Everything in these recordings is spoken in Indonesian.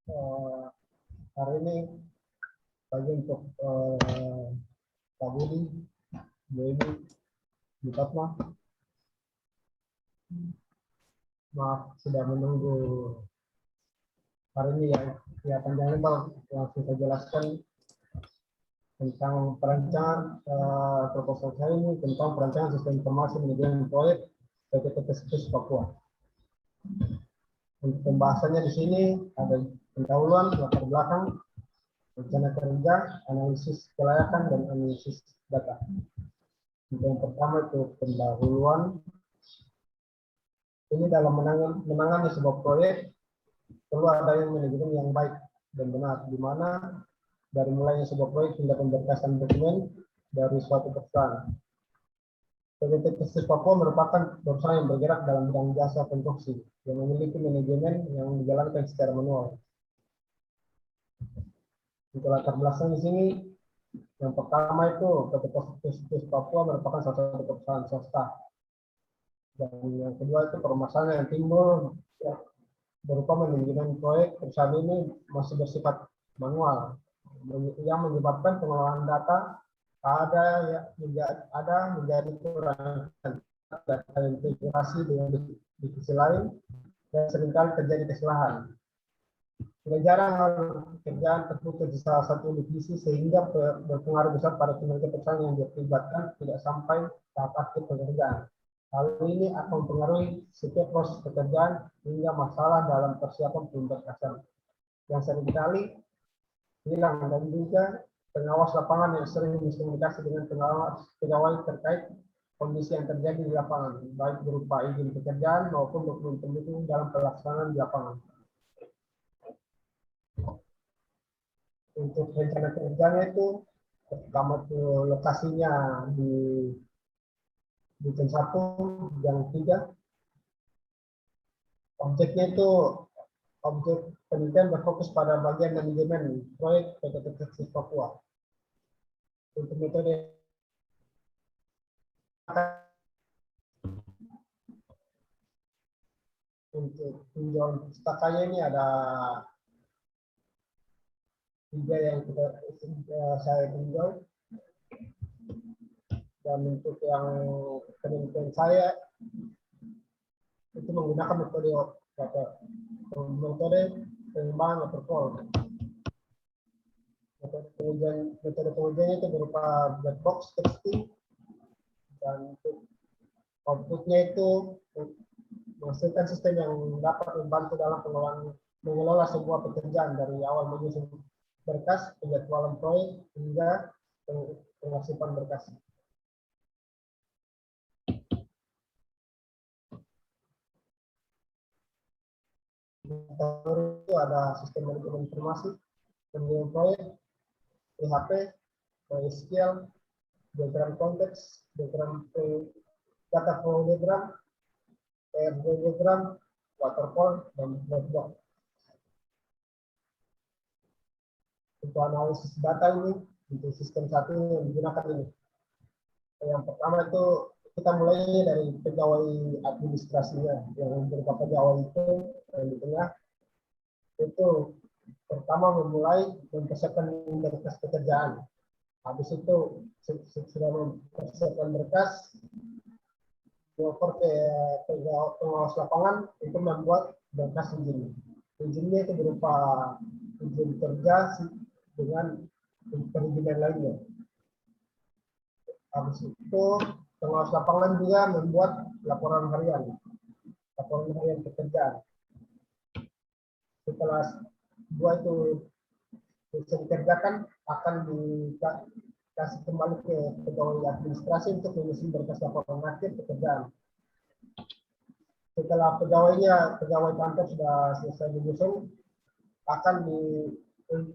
Eh, hari ini bagi untuk Pak Budi, Bu Ibu, Bu Fatma, maaf sudah menunggu hari ini ya panjang lebar langsung saya jelaskan tentang perancangan proposal saya ini tentang perancangan sistem informasi manajemen proyek PTTPS Papua. Untuk pembahasannya di sini ada pendahuluan, latar belakang, rencana kerja, analisis kelayakan, dan analisis data. Untuk yang pertama itu pendahuluan. Ini dalam menangani sebuah proyek perlu adanya manajemen yang baik dan benar, di mana dari mulainya sebuah proyek hingga pemberkasan dokumen dari suatu perusahaan. PTTPS Papua merupakan perusahaan yang bergerak dalam bidang jasa konstruksi yang memiliki manajemen yang dijalankan secara manual. Untuk latar belakang di sini, yang pertama itu PTTPS Papua merupakan salah satu perusahaan swasta. Dan yang kedua itu permasalahan yang timbul ya, berupa manajemen proyek perusahaan ini masih bersifat manual, yang menyebabkan pengelolaan data menjadi kurang data integrasi dengan divisi lain dan seringkali terjadi kesalahan. Tidak jarang hal kerjaan terputus di salah satu divisi sehingga berpengaruh besar pada kinerja perusahaan yang dilibatkan tidak sampai tahap akhir pekerjaan. Hal ini akan mempengaruhi setiap proses pekerjaan hingga masalah dalam persiapan pemberkasan yang seringkali hilang, dan juga pengawas lapangan yang sering miskomunikasi dengan pegawai terkait kondisi yang terjadi di lapangan, baik berupa izin pekerjaan maupun dokumen pendukung dalam pelaksanaan di lapangan. Untuk rencana kerjanya itu pertama itu lokasinya di Bukan 1, yang 3. Objeknya itu objek penelitian berfokus pada bagian manajemen proyek PTTPS Papua. Untuk metode untuk tinjauan pustakanya ini ada 3 yang saya tinjau. Dan untuk yang penelitian saya itu menggunakan metode pengembangan waterfall. Metode pengujiannya itu berupa black box testing, dan untuk outputnya itu menghasilkan sistem yang dapat membantu dalam mengelola sebuah pekerjaan dari awal menyusun berkas, penjadwalan proyek, hingga pengasipan berkas. Itu ada sistem manajemen informasi, penilaian proyek, PHP, SQL, diagram konteks, diagram data flow diagram, PRD diagram, waterfall, dan black box. Untuk analisis data ini, untuk sistem 1 yang digunakan ini. Yang pertama itu kita mulai dari pegawai administrasinya, yang berupa pegawai itu yang di tengah itu pertama memulai mempersiapkan berkas pekerjaan. Habis itu sudah mempersiapkan berkas, dioper ke pengawas lapangan itu membuat berkas izin. Izinnya itu berupa izin kerja dengan perizinan lainnya. Habis itu pengawas lapangan juga membuat laporan harian pekerjaan. Setelah dua itu bisa dikerjakan, akan dikasih kembali ke pegawai administrasi untuk mengisi berkas laporan akhir pekerjaan. Setelah pegawai kantor sudah selesai menyusun, akan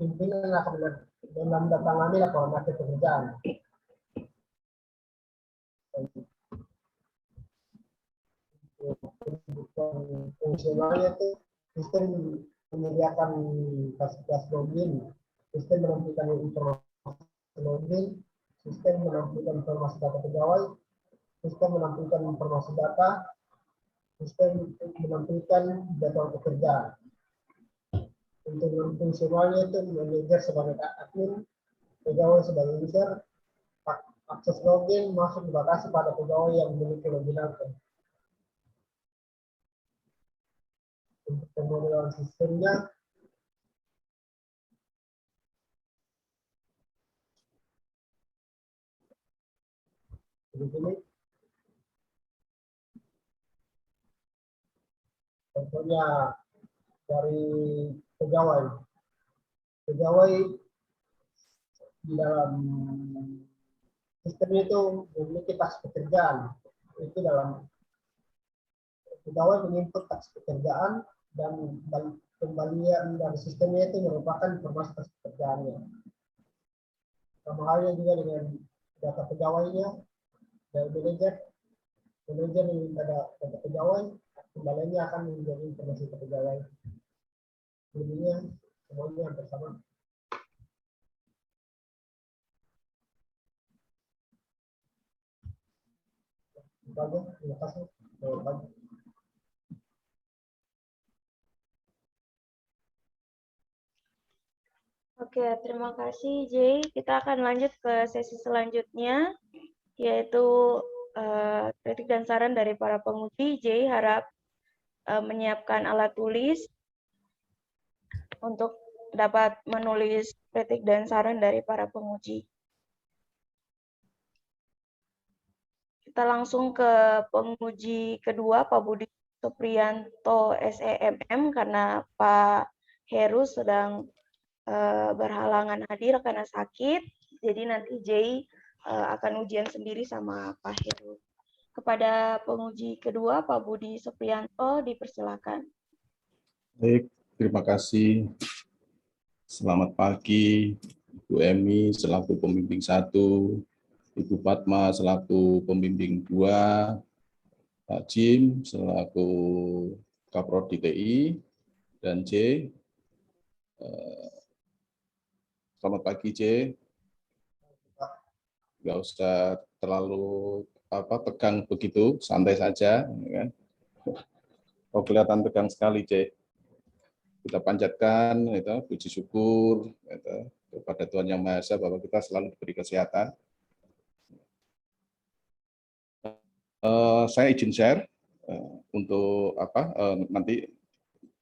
pimpinan akan menandatangani laporan akhir pekerjaan. Fungsionalnya itu sistem menyediakan fasilitas login, sistem menampilkan informasi login, sistem menampilkan informasi data pegawai, sistem menampilkan informasi data, sistem menampilkan jadwal pekerjaan. Untuk fungsionalnya itu manajer sebagai admin, pegawai sebagai user, akses login masuk dibatasi pada pegawai yang memiliki login akun. Untuk pemodelan sistemnya, begini, contohnya dari pegawai. Pegawai di dalam sistem itu memiliki tas pekerjaan. Itu dalam pegawai menginput tas pekerjaan dan kembalian dari sistemnya itu merupakan informasi tas pekerjaannya. Sama halnya juga dengan data pegawainya dari manajer. Manajer meminta data pegawai, kembaliannya akan menjadi informasi pegawai. Jadinya semuanya hampir sama. Bagus, terima kasih. Oke, terima kasih Jay. Kita akan lanjut ke sesi selanjutnya, yaitu kritik dan saran dari para penguji. Jay harap menyiapkan alat tulis untuk dapat menulis kritik dan saran dari para penguji. Kita langsung ke penguji kedua, Pak Budi Supriyanto SEMM, karena Pak Heru sedang berhalangan hadir karena sakit. Jadi nanti Jay akan ujian sendiri sama Pak Heru. Kepada penguji kedua, Pak Budi Supriyanto, dipersilakan. Baik, terima kasih. Selamat pagi, Ibu Emi selaku pembimbing 1, Ibu Fatma selaku pembimbing 2, Pak Jim selaku Kaprodi TI, dan J. Selamat pagi, J. Nggak usah terlalu tegang begitu, santai saja. Kan? Oh, kelihatan tegang sekali, J. Kita panjatkan puji syukur kepada Tuhan Yang Maha Esa bahwa kita selalu diberi kesehatan. Saya izin share untuk nanti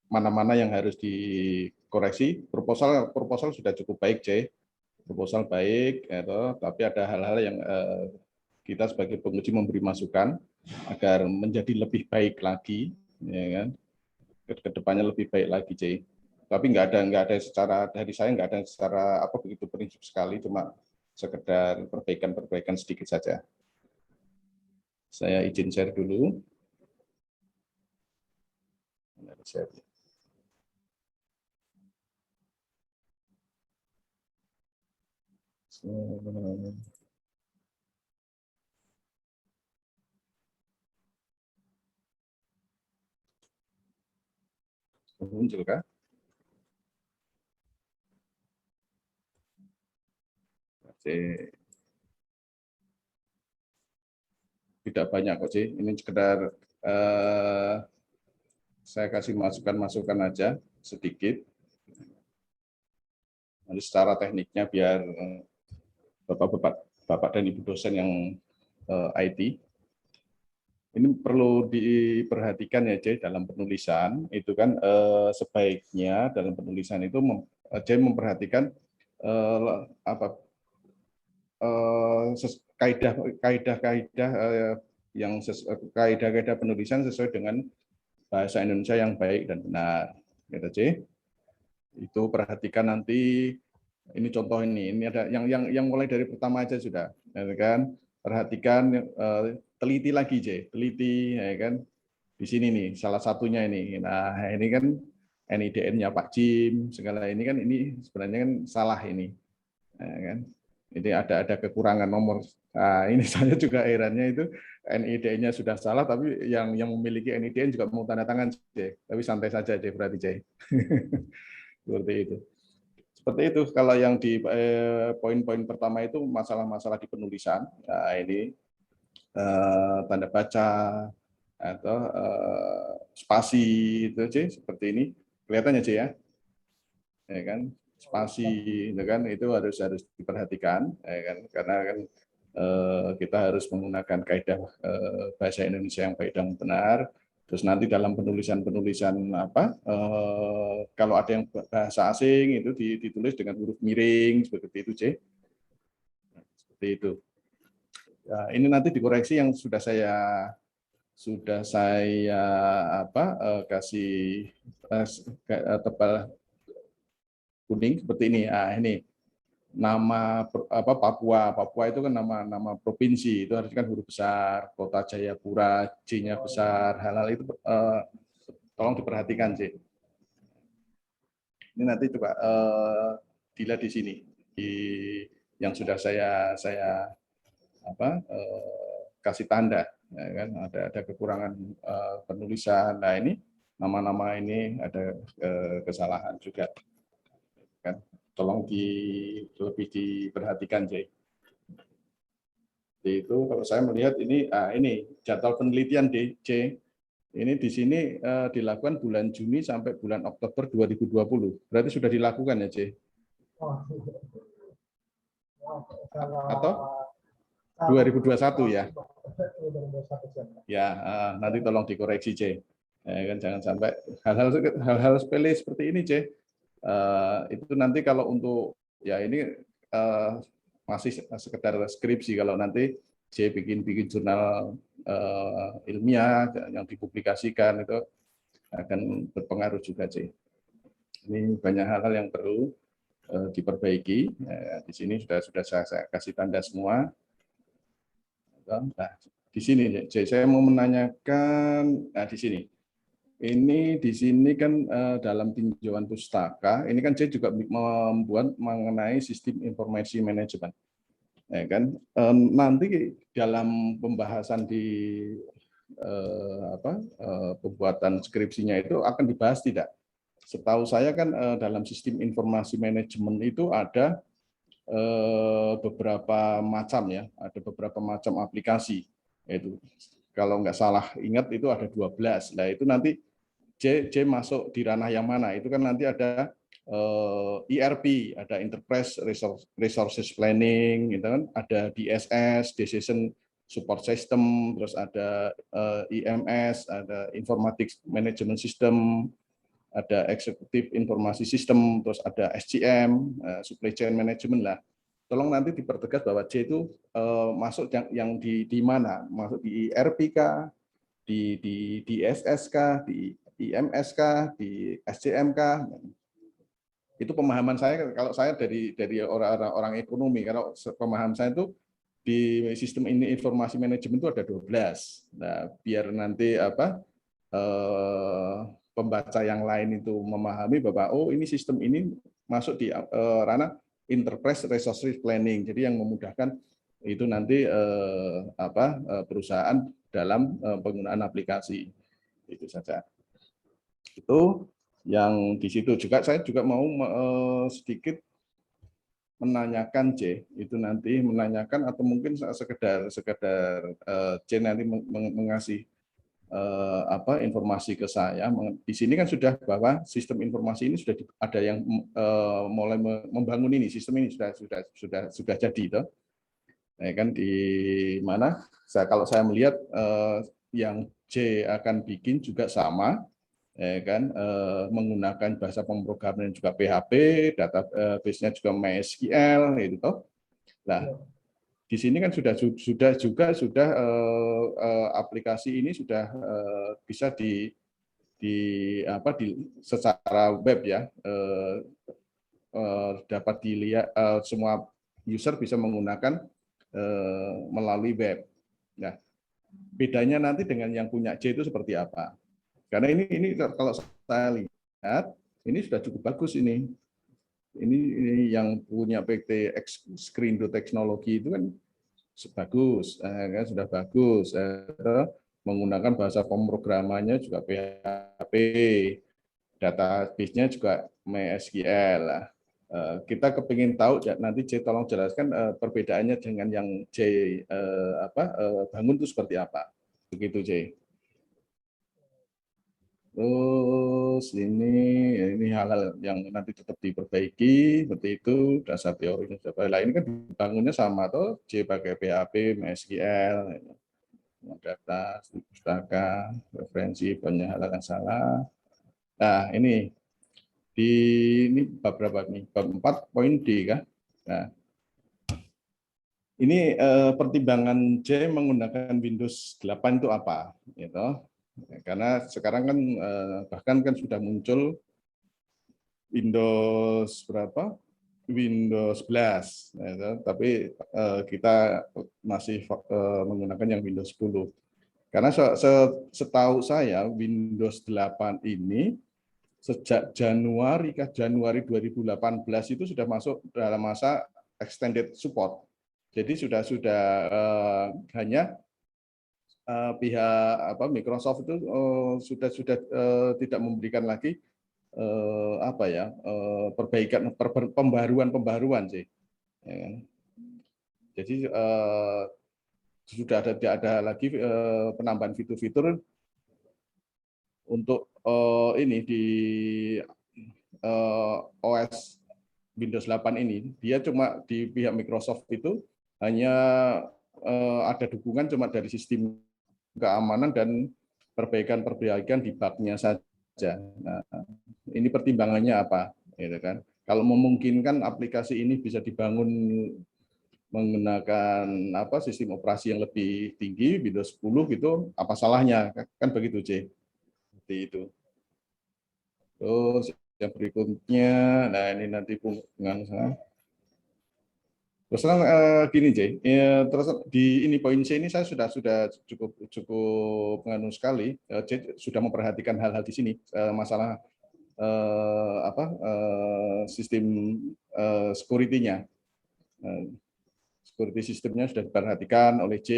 mana-mana yang harus dikoreksi. Proposal sudah cukup baik, J. Proposal baik, tapi ada hal-hal yang kita sebagai penguji memberi masukan agar menjadi lebih baik lagi, ya kan? Kedepannya lebih baik lagi, J. Tapi nggak ada secara dari saya nggak ada secara begitu prinsip sekali, cuma sekedar perbaikan sedikit saja. Saya izin share dulu. Muncul kah? Tidak banyak kok, Ci. Ini sekedar saya kasih masukan-masukan aja sedikit. Nanti secara tekniknya biar Bapak dan Ibu dosen yang IT ini perlu diperhatikan ya, J, dalam penulisan itu kan sebaiknya dalam penulisan itu J memperhatikan kaidah-kaidah yang kaidah-kaidah penulisan sesuai dengan bahasa Indonesia yang baik dan benar, gitu, J. Itu perhatikan nanti. Ini contoh ini ada yang mulai dari pertama aja sudah, ya kan? Perhatikan, teliti lagi, J, teliti, ya kan? Di sini nih salah satunya ini. Nah, ini kan NIDN-nya Pak Jim, segala ini kan ini sebenarnya kan salah ini, ya kan? Ini ada kekurangan nomor. Nah, ini saya juga herannya itu NIDN-nya sudah salah, tapi yang memiliki NIDN juga mau tanda tangan, J. Tapi santai saja, J, berarti, J. Seperti itu. Seperti itu, kalau yang di poin-poin pertama itu masalah-masalah di penulisan, nah ini tanda baca atau spasi itu, C, seperti ini, kelihatannya, C, ya. ya kan, spasi, ya kan, itu harus diperhatikan, ya kan, karena kan kita harus menggunakan kaidah bahasa Indonesia yang baik dan benar. Terus nanti dalam penulisan apa, kalau ada yang bahasa asing itu ditulis dengan huruf miring seperti itu, C. Seperti itu. Nah, ini nanti dikoreksi yang sudah saya apa, kasih tebal kuning seperti ini. Nah, ini nama apa, Papua itu kan nama provinsi, itu harus kan huruf besar, Kota Jayapura J-nya besar, hal-hal itu tolong diperhatikan, C. Ini nanti coba dilihat di sini, yang sudah saya apa, kasih tanda, ya kan, ada kekurangan penulisan. Nah, ini nama-nama ini ada kesalahan juga, kan. Tolong lebih diperhatikan, J. Itu kalau saya melihat ini, ini jadwal penelitian C. Ini di sini dilakukan bulan Juni sampai bulan Oktober 2020. Berarti sudah dilakukan ya, C? Atau 2021 ya? Ya, nanti tolong dikoreksi, C. Kan jangan sampai hal-hal sepele seperti ini, C. Itu nanti kalau untuk, ya ini masih sekedar skripsi, kalau nanti J bikin jurnal ilmiah yang dipublikasikan itu akan berpengaruh juga, C. Ini banyak hal-hal yang perlu diperbaiki. Di sini sudah saya kasih tanda semua. Nah, di sini, C, saya mau menanyakan, nah di sini. Ini di sini kan dalam tinjauan pustaka, ini kan saya juga membuat mengenai sistem informasi manajemen. Ya kan, nanti dalam pembahasan di pembuatan skripsinya itu akan dibahas tidak? Setahu saya kan dalam sistem informasi manajemen itu ada beberapa macam, ya, ada beberapa macam aplikasi. Itu kalau nggak salah ingat itu ada 12. Nah, itu nanti J masuk di ranah yang mana? Itu kan nanti ada ERP, ada Enterprise Resources Planning, gitu kan? Ada DSS, Decision Support System, terus ada IMS, ada Informatics Management System, ada Executive Informasi System, terus ada SCM, Supply Chain Management lah. Tolong nanti dipertegas bahwa J itu masuk yang di mana? Masuk di ERP kah? Di DSS kah? Di IMS kah, di SCM kah? Itu pemahaman saya, kalau saya dari orang ekonomi, kalau pemahaman saya itu di sistem ini informasi manajemen itu ada 12. Nah, biar nanti apa pembaca yang lain itu memahami bahwa oh ini sistem ini masuk di ranah Enterprise Resource Planning. Jadi yang memudahkan itu nanti perusahaan dalam penggunaan aplikasi. Itu saja. Itu yang di situ juga saya juga mau sedikit menanyakan, C, itu nanti menanyakan atau mungkin sekedar C nanti mengasih informasi ke saya. Di sini kan sudah bahwa sistem informasi ini sudah ada yang mulai membangun ini, sistem ini sudah jadi, toh. Nah, kan di mana kalau saya melihat yang C akan bikin juga sama, kan menggunakan bahasa pemrograman juga PHP, database-nya juga MySQL, itu toh. Nah, di sini kan sudah aplikasi ini sudah bisa di secara web, ya, dapat dilihat, semua user bisa menggunakan melalui web. Nah, bedanya nanti dengan yang punya C itu seperti apa? Karena ini kalau saya lihat ini sudah cukup bagus ini. Ini yang punya PT Skrindo Teknologi itu kan bagus, kan sudah bagus. Menggunakan bahasa pemrogramannya juga PHP, database-nya juga MySQL. Kita kepingin tahu, nanti J tolong jelaskan perbedaannya dengan yang J bangun itu seperti apa. Begitu, J. Terus ini hal-hal yang nanti tetap diperbaiki seperti itu, dasar teorinya sudah. Lah ini kan dibangunnya sama tuh, C pakai PHP, MySQL, data, pustaka, referensi, banyak hal yang salah. Nah ini bab berapa nih? Bab 4 poin D kan? Nah ini pertimbangan J menggunakan Windows 8 itu apa? Gitu. Karena sekarang kan bahkan kan sudah muncul Windows berapa? Windows 11, ya, tapi kita masih menggunakan yang Windows 10. Karena setahu saya Windows 8 ini sejak Januari 2018 itu sudah masuk dalam masa extended support. Jadi sudah hanya pihak Microsoft itu sudah tidak memberikan lagi perbaikan pembaruan sih. Ya kan? Jadi sudah tidak ada lagi penambahan fitur-fitur untuk ini di OS Windows 8 ini. Dia cuma di pihak Microsoft itu hanya ada dukungan cuma dari sistem keamanan dan perbaikan di bug-nya saja. Nah, ini pertimbangannya apa, gitu kan? Kalau memungkinkan aplikasi ini bisa dibangun menggunakan sistem operasi yang lebih tinggi, Windows 10 gitu, apa salahnya? Kan begitu, C. Seperti itu. Terus yang berikutnya, nah ini nanti hubungan saya. Terus gini, J. Ya, terus di ini poin C ini saya sudah cukup menganu sekali. J sudah memperhatikan hal-hal di sini, masalah sistem security-nya. Security sistemnya sudah diperhatikan oleh J.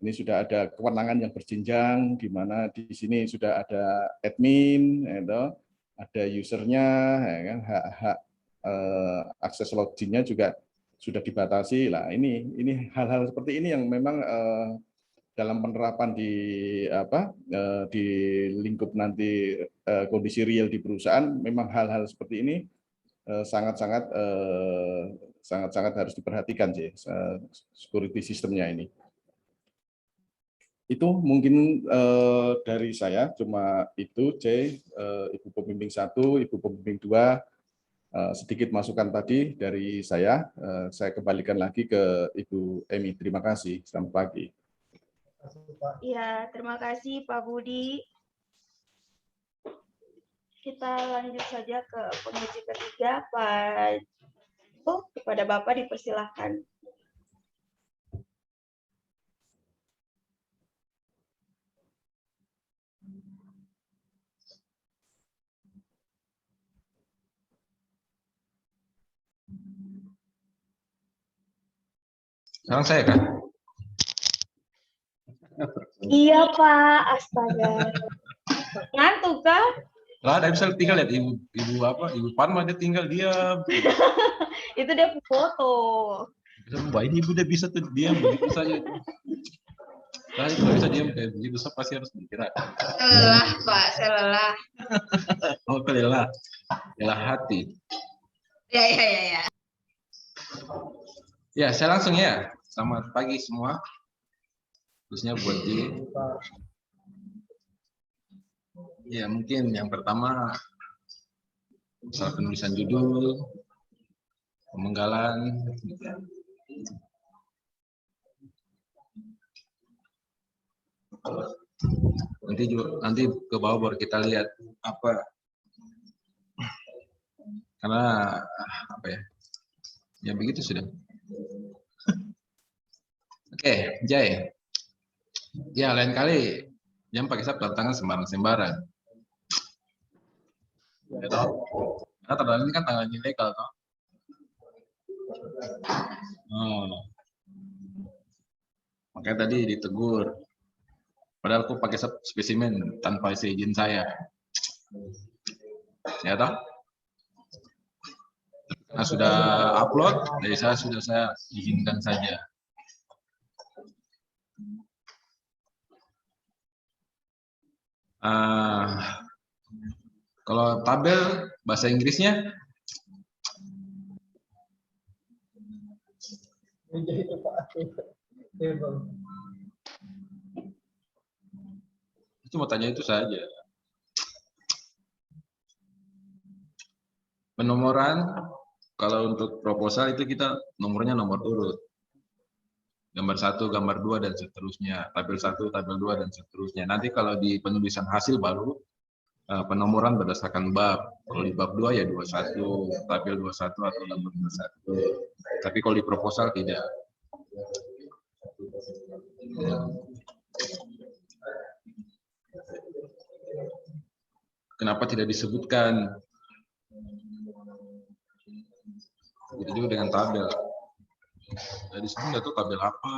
Ini sudah ada kewenangan yang berjenjang, di mana di sini sudah ada admin, ada usernya, hak akses login-nya juga sudah dibatasi. Lah ini hal-hal seperti ini yang memang dalam penerapan di lingkup nanti kondisi real di perusahaan, memang hal-hal seperti ini sangat-sangat harus diperhatikan sih, security sistemnya ini. Itu mungkin dari saya cuma itu, C. Ibu Pembimbing 1, Ibu Pembimbing 2, sedikit masukan tadi dari saya. Saya kembalikan lagi ke Ibu Emi. Terima kasih. Selamat pagi. Ya, terima kasih Pak Budi. Kita lanjut saja ke penguji ketiga, Pak. Kepada Bapak dipersilahkan. Sekarang saya kan? Iya Pak, astaga. Ngantuk kah? Lah, ada bisa tinggal lihat ibu Parma dia tinggal diam. Itu dia foto. Wah, ini ibu dia bisa tuh diam begitu saja. Nah, kalau bisa diam kayak begitu, so pasti harus bergerak. Lelah Pak, saya lelah. Oh, lelah hati. Ya. Ya, saya langsung ya. Selamat pagi semua. Khususnya buat ya, mungkin yang pertama soal penulisan judul, pemenggalan. Nanti ke bawah baru kita lihat apa, karena apa ya begitu sudah. Oke, Jai. Ya, lain kali jangan pakai sabtu tangan sembarang-sembarang. Ya, toh? Karena tanggal ini kan tanggal ilegal, toh. Makanya tadi ditegur. Padahal aku pakai spesimen tanpa izin saya. Ya, toh? Karena sudah upload, dari saya izinkan saja. Kalau tabel bahasa Inggrisnya Jadi itu Pak. Table. cuma tanya itu saja. Penomoran kalau untuk proposal itu kita nomornya nomor urut. Gambar 1, gambar 2 dan seterusnya. Tabel 1, tabel 2 dan seterusnya. Nanti kalau di penulisan hasil baru penomoran berdasarkan bab. Kalau di bab 2 ya 21, tabel 21 atau nomor 21. Tapi kalau di proposal tidak. Kenapa tidak disebutkan? Begitu juga dengan tabel. Jadi sebenarnya itu tabel apa?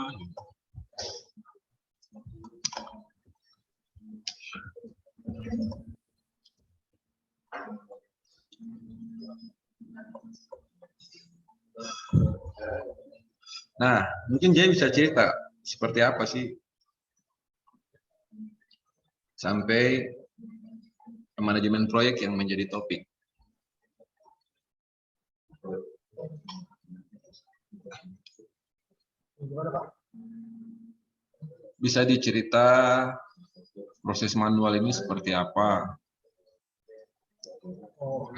Nah, mungkin Jay bisa cerita seperti apa sih sampai manajemen proyek yang menjadi topik. Gimana Pak? Bisa dicerita proses manual ini seperti apa? Oh,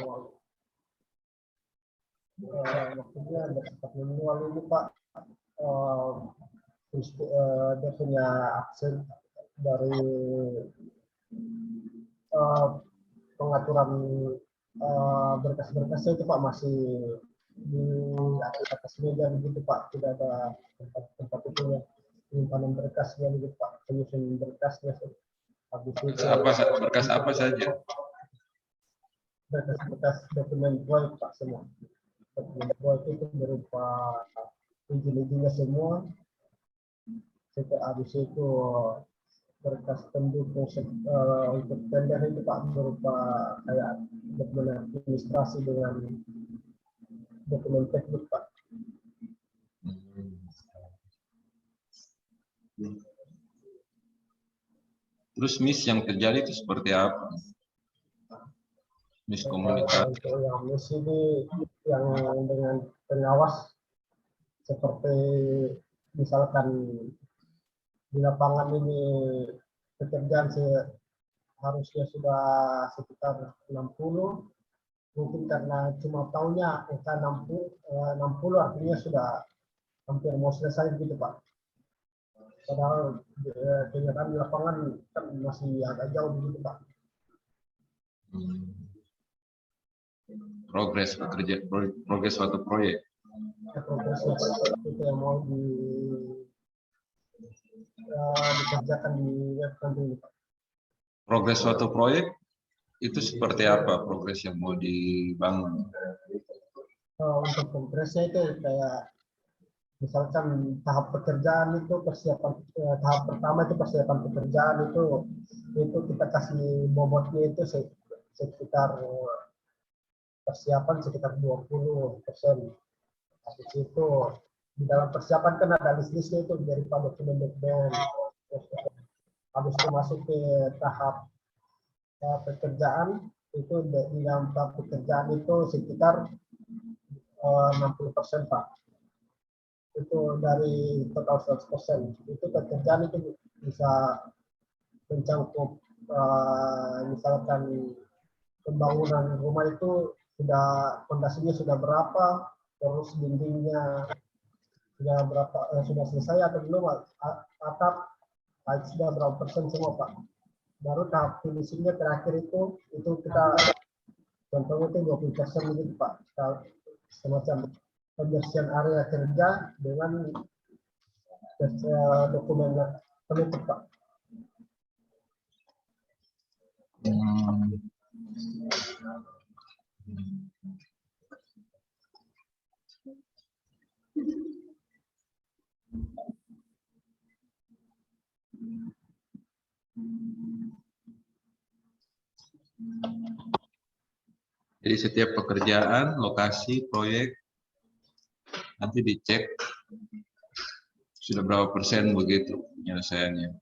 maksudnya bersifat manual ini Pak, dia punya akses dari pengaturan berkas-berkasnya itu Pak masih di atas meja begitu Pak, tidak ada tempat itu ya, penyimpanan berkasnya begitu Pak, penyusun berkasnya. Habis itu Berkas apa saja? berkas-berkas dokumen proyek Pak semua. Dokumen proyek itu berupa izin-izinnya semua. Setelah habis itu berkas pendukung untuk tender itu Pak berupa kayak dokumen administrasi dengan dokumen teknik Pak. Terus miss yang terjadi itu seperti apa? Miskomunikasi. Untuk yang miss ini yang dengan pengawas seperti misalkan di lapangan ini pekerjaan harusnya sudah sekitar 60, mungkin karena cuma tahunnya angka 60 artinya sudah hampir mau selesai gitu Pak. Padahal kenyataan di lapangan kan masih agak jauh begitu Pak. Progres suatu proyek. Progresnya itu yang mau dikerjakan di web ini Pak. Progres suatu proyek itu seperti apa progres yang mau dibangun? Untuk progresnya itu kayak misalkan tahap pekerjaan itu persiapan tahap pertama itu persiapan pekerjaan itu kita kasih bobotnya itu sekitar persiapan sekitar 20%. Habis itu di dalam persiapan kan ada list-listnya itu dari dokumen-dokumen. Habis itu masuk ke tahap pekerjaan itu di dalam tahap pekerjaan itu sekitar 60% Pak. Itu dari total 100%. Itu pekerjaan itu bisa mencakup misalkan pembangunan rumah itu sudah fondasinya sudah berapa, terus dindingnya sudah berapa, sudah selesai atau belum, atap sudah berapa persen semua Pak. Baru tahap finishingnya terakhir itu kita contohnya itu 20% gitu Pak, semacam pembersihan area kerja dengan dokumen penutup Pak. Jadi setiap pekerjaan, lokasi, proyek nanti dicek sudah berapa persen begitu penyelesaiannya.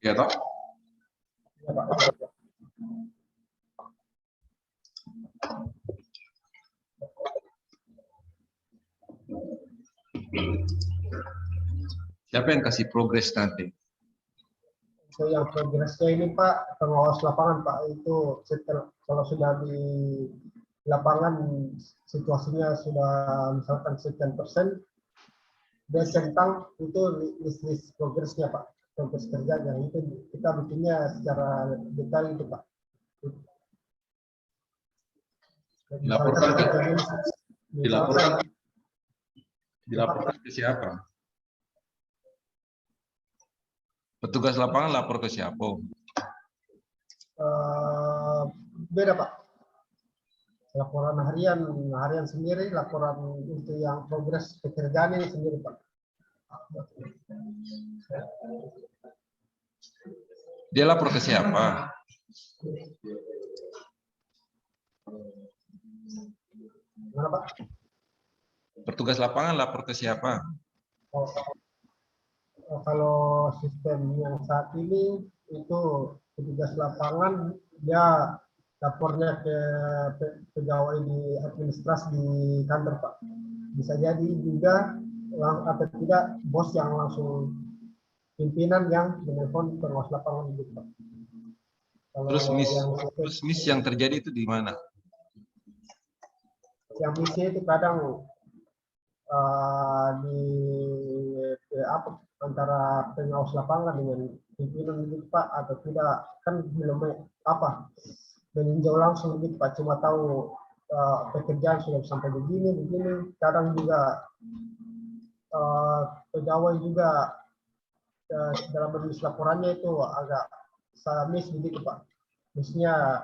Ya toh? Ya, Pak. Siapa yang kasih progres nanti? Itu yang progresnya ini Pak, pengawas lapangan Pak, itu setelah kalau sudah di lapangan situasinya sudah misalkan sekian persen, dia centang itu list progresnya Pak, progres kerjanya itu kita bikinnya secara detail itu Pak. Dilaporkan ke misalkan dilaporkan ke siapa? Petugas lapangan lapor ke siapa? beda Pak. Laporan harian sendiri, laporan untuk yang progres pekerjaan ini sendiri Pak. Dia lapor ke siapa? Mana Pak? Petugas lapangan lapor ke siapa? Kalau sistem yang saat ini itu petugas lapangan dia lapornya ke pegawai di administrasi di kantor Pak. Bisa jadi juga atau tidak bos yang langsung pimpinan yang menelpon pengawas lapangan gitu Pak. Kalau Terus miss yang terjadi itu di mana? yang misi itu kadang di apa antara pengawas lapangan dengan pimpinan gitu Pak, atau tidak kan belum apa meninjau langsung gitu Pak, cuma tahu pekerjaan sudah sampai begini kadang juga pegawai juga dalam menulis laporannya itu agak miss begitu Pak, missnya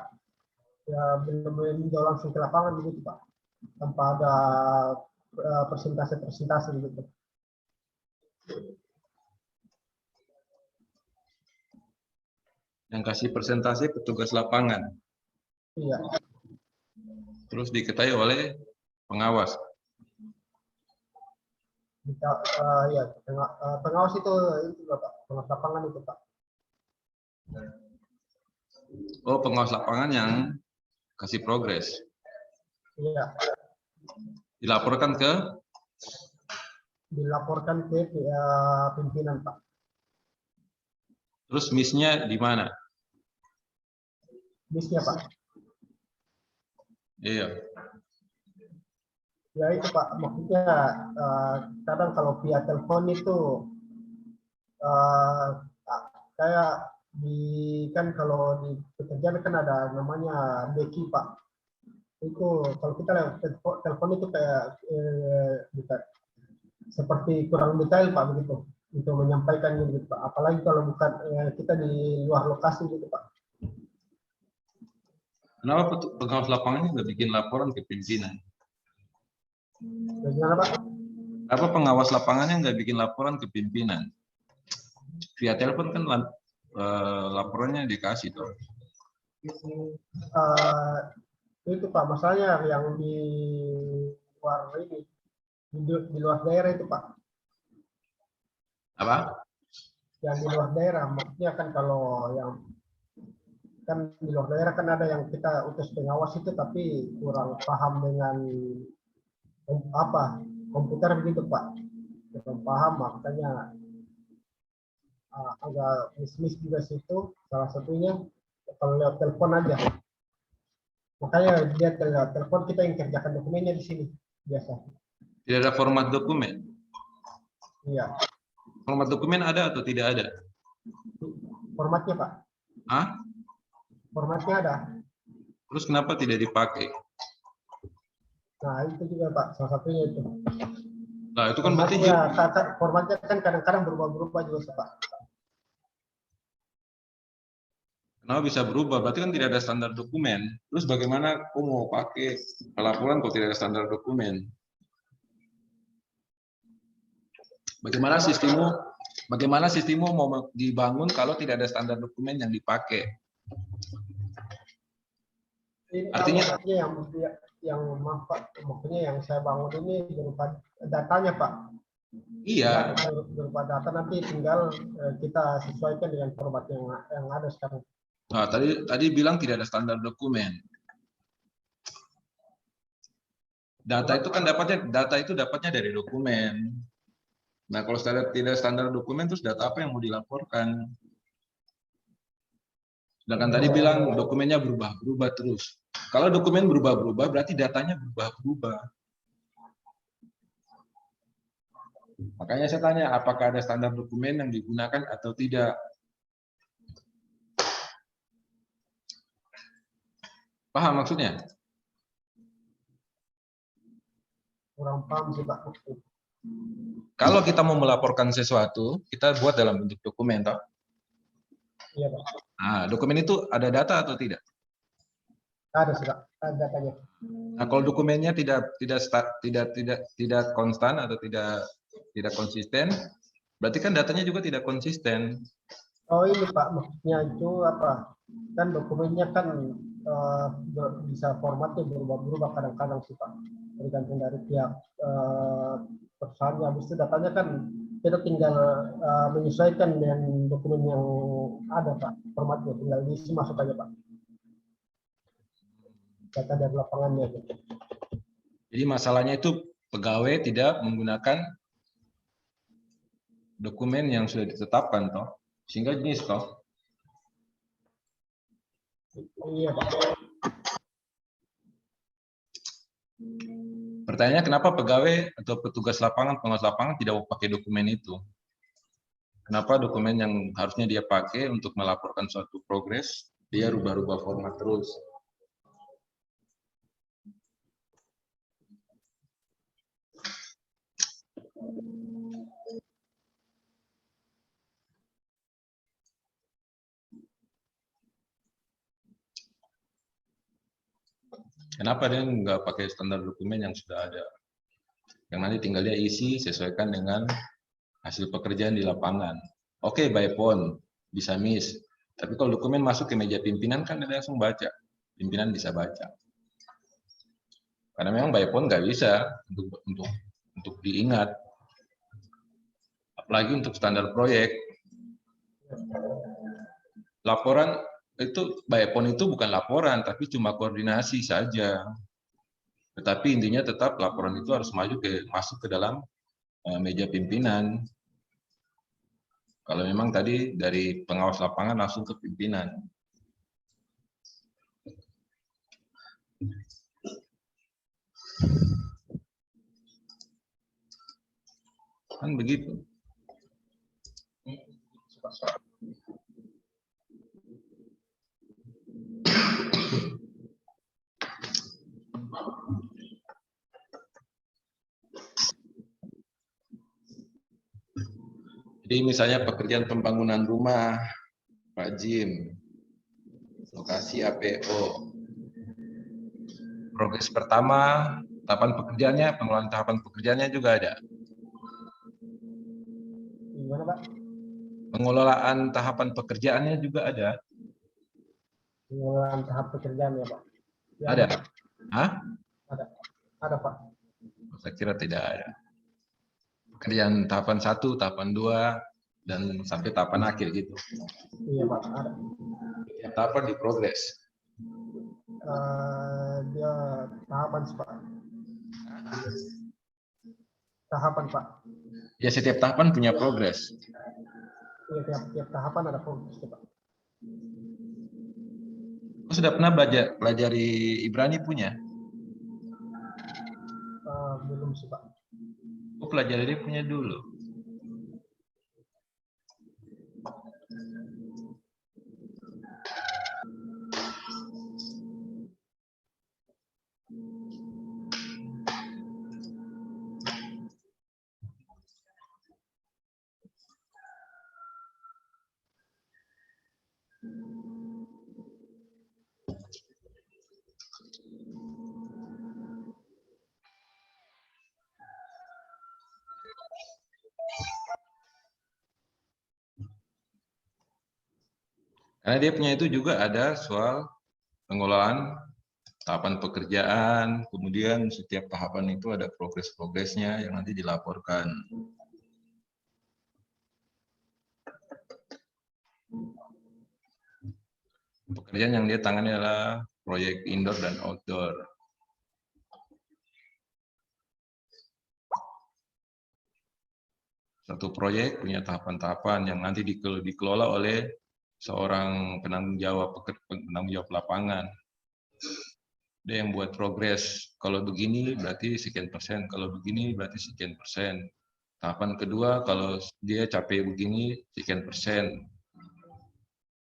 ya belum meninjau langsung ke lapangan begitu Pak, tanpa ada presentasi gitu. Yang kasih presentasi petugas lapangan. Iya. Terus diketahui oleh pengawas. Ya, pengawas itu Pak, pengawas lapangan itu Pak. Oh, pengawas lapangan yang kasih progres. Iya. Dilaporkan ke pimpinan Pak. Terus miss-nya di mana? Miss-nya Pak. Iya. Ya itu Pak, maksudnya kadang kalau via telepon itu kayak kan kalau di pekerjaan kan ada namanya beki Pak. Itu kalau kita lewat telepon itu kayak seperti kurang detail Pak begitu untuk menyampaikan gitu Pak. Apalagi kalau bukan kita di luar lokasi gitu Pak. Kenapa pengawas lapangannya nggak bikin laporan ke pimpinan? Bagaimana Pak? Apa pengawas lapangannya nggak bikin laporan ke pimpinan? Via telepon kan laporannya dikasih tuh. Itu Pak, masalahnya yang di luar ini, di luar daerah itu Pak. Apa? Yang di luar daerah, maksudnya kan kalau yang kan di luar daerah kan ada yang kita utus pengawas itu tapi kurang paham dengan komputer begitu Pak, kurang paham makanya agak miss juga situ, salah satunya kalau lewat telepon aja, makanya dia lewat telepon kita yang kerjakan dokumennya di sini biasa. Tidak ada format dokumen? Iya. Format dokumen ada atau tidak ada? Formatnya Pak. Hah? Formatnya ada. Terus kenapa tidak dipakai? Nah itu juga Pak, salah satunya itu. Nah itu kan berarti formatnya kan kadang-kadang berubah-ubah juga Pak. Kenapa bisa berubah? Berarti kan tidak ada standar dokumen. Terus bagaimana kok mau pakai laporan kalau tidak ada standar dokumen? Bagaimana sistemmu mau dibangun kalau tidak ada standar dokumen yang dipakai? Artinya yang maksudnya yang saya bangun ini berupa datanya Pak. Iya, berupa data nanti tinggal kita sesuaikan dengan format yang ada sekarang. nah, tadi bilang tidak ada standar dokumen. Data itu kan dapatnya dari dokumen. Nah, kalau tidak standar dokumen, terus data apa yang mau dilaporkan? Sedangkan tadi bilang dokumennya berubah-berubah terus. Kalau dokumen berubah-berubah, berarti datanya berubah-berubah. Makanya saya tanya, apakah ada standar dokumen yang digunakan atau tidak? Paham maksudnya? Kurang paham sih Pak. Kalau kita mau melaporkan sesuatu, kita buat dalam bentuk dokumen, toh? Iya Pak. Nah, dokumen itu ada data atau tidak? Ada sih Pak. Ada datanya. Nah, kalau dokumennya tidak konstan atau tidak konsisten, berarti kan datanya juga tidak konsisten. Oh ini Pak, maksudnya itu apa? Kan dokumennya kan bisa formatnya berubah-berubah kadang-kadang sih Pak. Tergantung dari pihak perusahaannya. Habis itu datanya kan kita tinggal menyesuaikan dengan dokumen yang ada Pak. Formatnya tinggal diisi masuk aja Pak. Data dari lapangannya. Gitu. Jadi masalahnya itu pegawai tidak menggunakan dokumen yang sudah ditetapkan, toh, sehingga jenis toh. Iya Pak. Pertanyaannya kenapa pegawai atau petugas lapangan, pengawas lapangan tidak mau pakai dokumen itu? Kenapa dokumen yang harusnya dia pakai untuk melaporkan suatu progres, dia rubah-rubah format terus? Kenapa dia nggak pakai standar dokumen yang sudah ada? Yang nanti tinggal dia isi sesuaikan dengan hasil pekerjaan di lapangan. Oke, by phone, bisa miss. Tapi kalau dokumen masuk ke meja pimpinan kan dia langsung baca. Pimpinan bisa baca. Karena memang by phone nggak bisa untuk diingat. Apalagi untuk standar proyek. Laporan itu by phone itu bukan laporan, tapi cuma koordinasi saja. Tetapi intinya tetap laporan itu harus masuk ke dalam meja pimpinan. Kalau memang tadi dari pengawas lapangan langsung ke pimpinan. Kan begitu. Jadi misalnya pekerjaan pembangunan rumah, Pak Jim, lokasi APO. Progres pertama, tahapan pekerjaannya, pengelolaan tahapan pekerjaannya juga ada. Gimana Pak? Pengelolaan tahapan pekerjaannya juga ada. Pengelolaan tahap pekerjaan ya Pak. Ya, Ada. Hah? Ada Pak. Saya kira tidak ada. Pekerjaan tahapan 1, tahapan 2, dan sampai tahapan akhir gitu. Iya Pak, ada. Tiap tahapan di progres. Dia tahapan Pak. Tahapan Pak. Ya setiap tahapan punya progres. Iya tiap tahapan ada fokus Pak. Kau sudah pernah pelajari Ibrani punya? Belum sih Pak. Kau pelajari dia punya dulu. Karena dia punya itu juga ada soal pengelolaan tahapan pekerjaan, kemudian setiap tahapan itu ada progres-progresnya yang nanti dilaporkan. Pekerjaan yang dia tangani adalah proyek indoor dan outdoor. Satu proyek punya tahapan-tahapan yang nanti dikelola oleh seorang penanggung jawab lapangan. Dia yang buat progres. Kalau begini berarti sekian persen, kalau begini berarti sekian persen. Tahapan kedua, kalau dia capai begini sekian persen.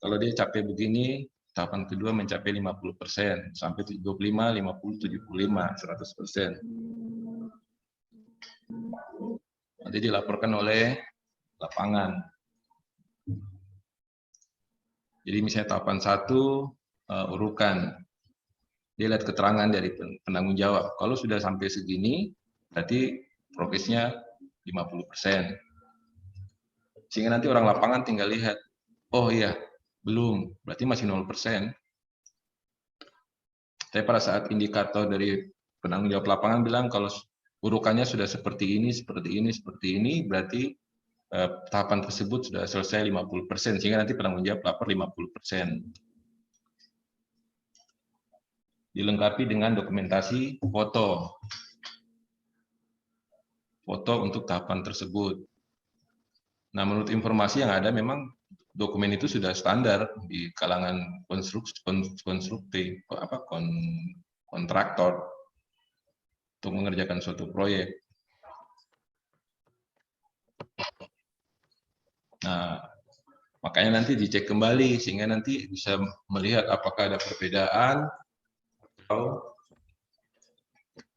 Kalau dia capai begini, tahapan kedua mencapai 50%, sampai 25, 50, 75, 100%. Nanti dilaporkan oleh lapangan. Jadi misalnya tahapan 1 urukan. Dia lihat keterangan dari penanggung jawab. Kalau sudah sampai segini, berarti progresnya 50%. Sehingga nanti orang lapangan tinggal lihat, oh iya, belum, berarti masih 0%. Tapi pada saat indikator dari penanggung jawab lapangan bilang kalau urukannya sudah seperti ini, seperti ini, seperti ini, berarti tahapan tersebut sudah selesai 50%, sehingga nanti penanggung jawab lapor 50%. Dilengkapi dengan dokumentasi foto. Foto untuk tahapan tersebut. Nah, menurut informasi yang ada memang dokumen itu sudah standar di kalangan kontraktor untuk mengerjakan suatu proyek. Nah, makanya nanti dicek kembali sehingga nanti bisa melihat apakah ada perbedaan atau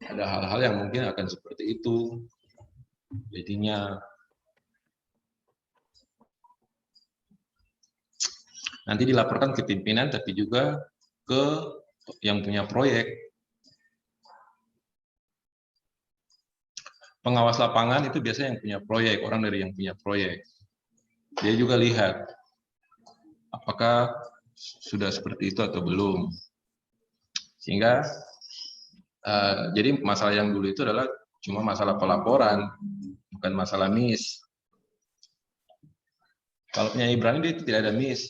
ada hal-hal yang mungkin akan seperti itu. Jadinya nanti dilaporkan ke pimpinan, tapi juga ke yang punya proyek. Pengawas lapangan itu biasanya yang punya proyek, orang dari yang punya proyek. Dia juga lihat apakah sudah seperti itu atau belum. Sehingga jadi masalah yang dulu itu adalah cuma masalah pelaporan, bukan masalah miss. Kalau penyanyi Ibrani dia itu tidak ada miss.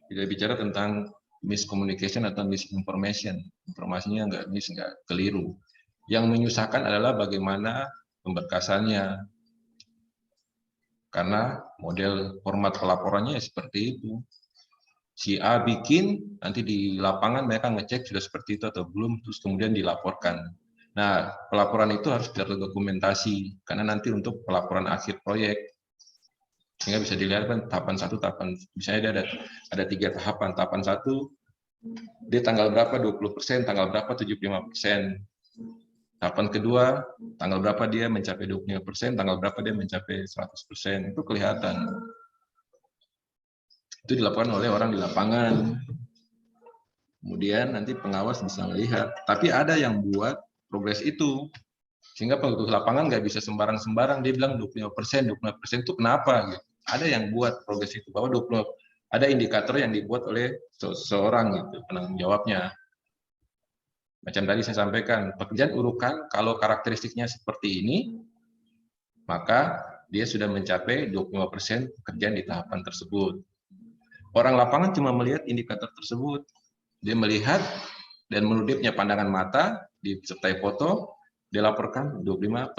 Tidak bicara tentang miscommunication atau misinformation. Informasinya nggak miss, nggak keliru. Yang menyusahkan adalah bagaimana pemberkasannya. Karena model format pelaporannya seperti itu. Si A bikin, nanti di lapangan mereka ngecek sudah seperti itu atau belum, terus kemudian dilaporkan. Nah, pelaporan itu harus terdokumentasi, karena nanti untuk pelaporan akhir proyek, sehingga bisa dilihat kan tahapan 1, misalnya dia ada 3 tahapan. Tahapan 1, dia tanggal berapa 20%, tanggal berapa 75%. Tahapan kedua, tanggal berapa dia mencapai 25%, tanggal berapa dia mencapai 100%. Itu kelihatan. Itu dilakukan oleh orang di lapangan. Kemudian nanti pengawas bisa melihat. Tapi ada yang buat progres itu. Sehingga petugas lapangan nggak bisa sembarang-sembarang. Dia bilang 25%, 25% itu kenapa? Gitu. Ada yang buat progres itu. Bahwa ada indikator yang dibuat oleh seseorang, gitu, penanggung jawabnya. Macam tadi saya sampaikan, pekerjaan urukan kalau karakteristiknya seperti ini, maka dia sudah mencapai 25% pekerjaan di tahapan tersebut. Orang lapangan cuma melihat indikator tersebut. Dia melihat dan menurut dia punya pandangan mata, disertai foto, dia laporkan 25%.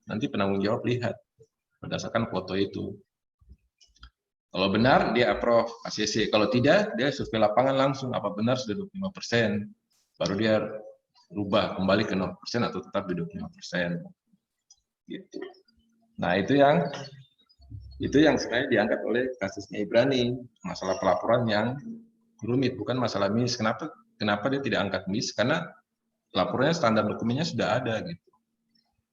Nanti penanggung jawab lihat berdasarkan foto itu. Kalau benar, dia approve ACC. Kalau tidak, dia survei lapangan langsung. Apa benar sudah 25%? Baru dia rubah kembali ke 0% atau tetap di 25%. Gitu. Nah, itu yang sebenarnya diangkat oleh kasusnya Ibrani, masalah pelaporan yang rumit, bukan masalah miss. Kenapa dia tidak angkat miss? Karena laporannya standar dokumennya sudah ada gitu.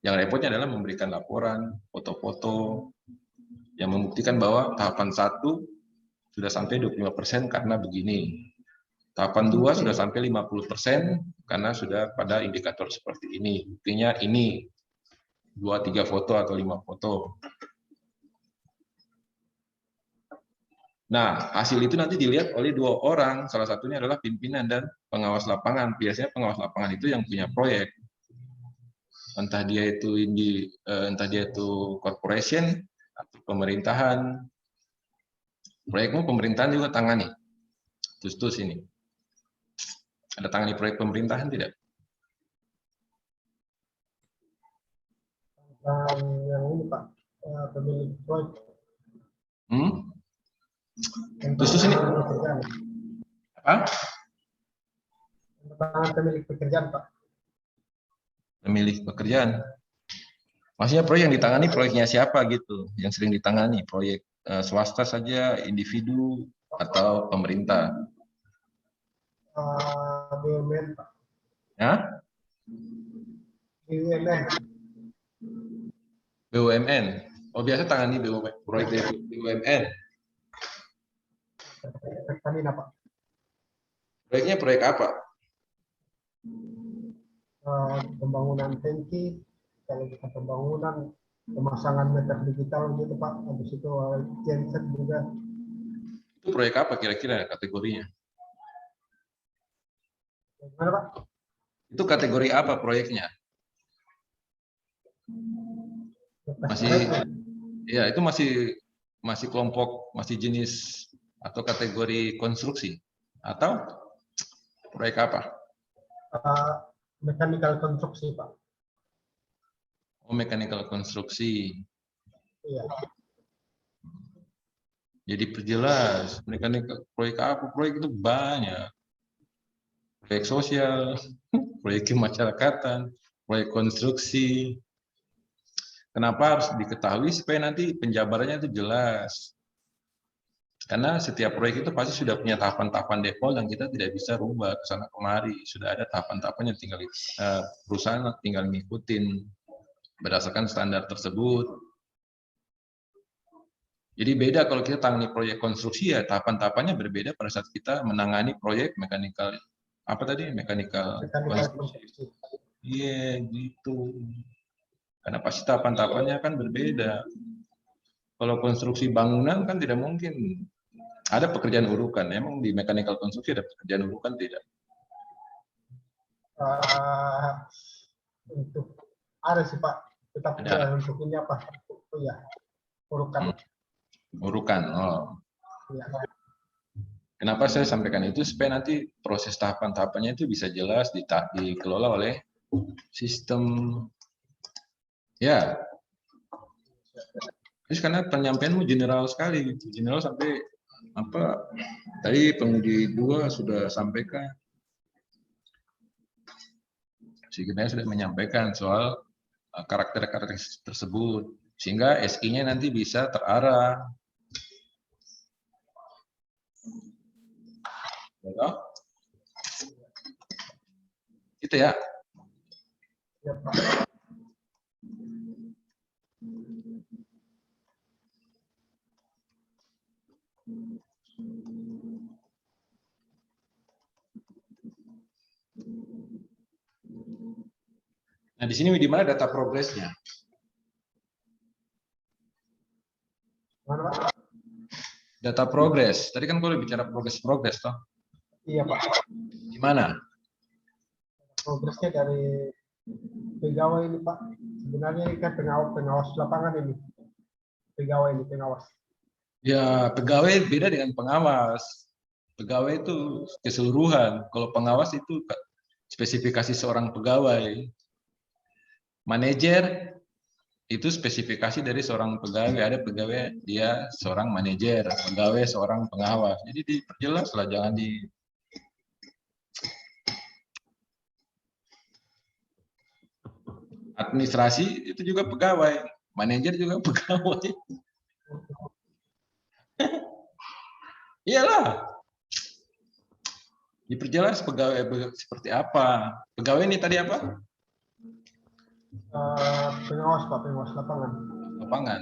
Yang repotnya adalah memberikan laporan, foto-foto yang membuktikan bahwa tahapan 1 sudah sampai 25% karena begini. Tahapan 2 sudah sampai 50% karena sudah pada indikator seperti ini. Buktinya ini 2-3 foto atau 5 foto. Nah, hasil itu nanti dilihat oleh 2 orang, salah satunya adalah pimpinan dan pengawas lapangan. Biasanya pengawas lapangan itu yang punya proyek. Entah dia itu corporation atau pemerintahan. Proyekmu pemerintahan juga tangani. Terus ini. Ada tangani proyek pemerintahan tidak? Yang ini Pak, pemilik proyek. Terus ini Pekerjaan. apa? Tangan pemilik pekerjaan Pak. Pemilik pekerjaan. Maksudnya proyek yang ditangani proyeknya siapa gitu? Yang sering ditangani proyek swasta saja, individu atau pemerintah? BUMN Pak. Ya? BUMN. BUMN. Oh, biasa tangani BUMN, proyek dari BUMN. Pertamina Pak. Proyeknya proyek apa? Pembangunan tangki, kalau kita pembangunan pemasangan meter digital gitu Pak. Habis itu genset juga. Itu proyek apa kira-kira kategorinya? Gimana Pak? Itu kategori apa proyeknya? Masih, ya itu masih kelompok, masih jenis atau kategori konstruksi atau proyek apa? Mechanical konstruksi Pak. Oh, mechanical konstruksi. Iya. Jadi perjelas, mechanical proyek apa? Proyek itu banyak. Proyek sosial, proyek kemasyarakatan, proyek konstruksi. Kenapa harus diketahui supaya nanti penjabarannya itu jelas. Karena setiap proyek itu pasti sudah punya tahapan-tahapan default yang kita tidak bisa rubah ke sana kemari. Sudah ada tahapan-tahapannya, tinggal perusahaan tinggal ngikutin berdasarkan standar tersebut. Jadi beda kalau kita tangani proyek konstruksi, ya tahapan-tahapannya berbeda pada saat kita menangani proyek mechanical apa tadi? Mechanical konstruksi. Iya, gitu. Karena pasti tahapan-tahapannya kan berbeda. Kalau konstruksi bangunan kan tidak mungkin ada pekerjaan urukan. Emang di mechanical konstruksi ada pekerjaan urukan tidak? Untuk ada sih Pak. Tetap Ada. untuk ini apa? Oh ya, urukan. Urukan. Oh. Ya. Kenapa saya sampaikan itu? Supaya nanti proses tahapan-tahapannya itu bisa jelas dikelola oleh sistem. Ya. Terus karena penyampaianmu general sekali, gitu. General sampai apa? Tadi penguji 2 sudah sampaikan. Sebenarnya sudah menyampaikan soal karakter-karakter tersebut, sehingga SI-nya nanti bisa terarah. Gitu ya. Ya, Pak. Nah, di sini di mana data progresnya? Mana Pak? Data progres. Tadi kan gue bicara progres toh. Iya Pak. Di mana? Progresnya dari pegawai ini Pak. Sebenarnya ini kan pengawas lapangan ini. Pegawai ini pengawas. Ya, pegawai beda dengan pengawas. Pegawai itu keseluruhan. Kalau pengawas itu spesifikasi seorang pegawai. Manajer itu spesifikasi dari seorang pegawai. Ada pegawai dia seorang manajer, pegawai seorang pengawas. Jadi diperjelas lah, jangan di administrasi itu juga pegawai, manajer juga pegawai. Iyalah. Diperjelas pegawai seperti apa. Pegawai ini tadi apa? Pengawas Pak, pengawas lapangan. Lapangan.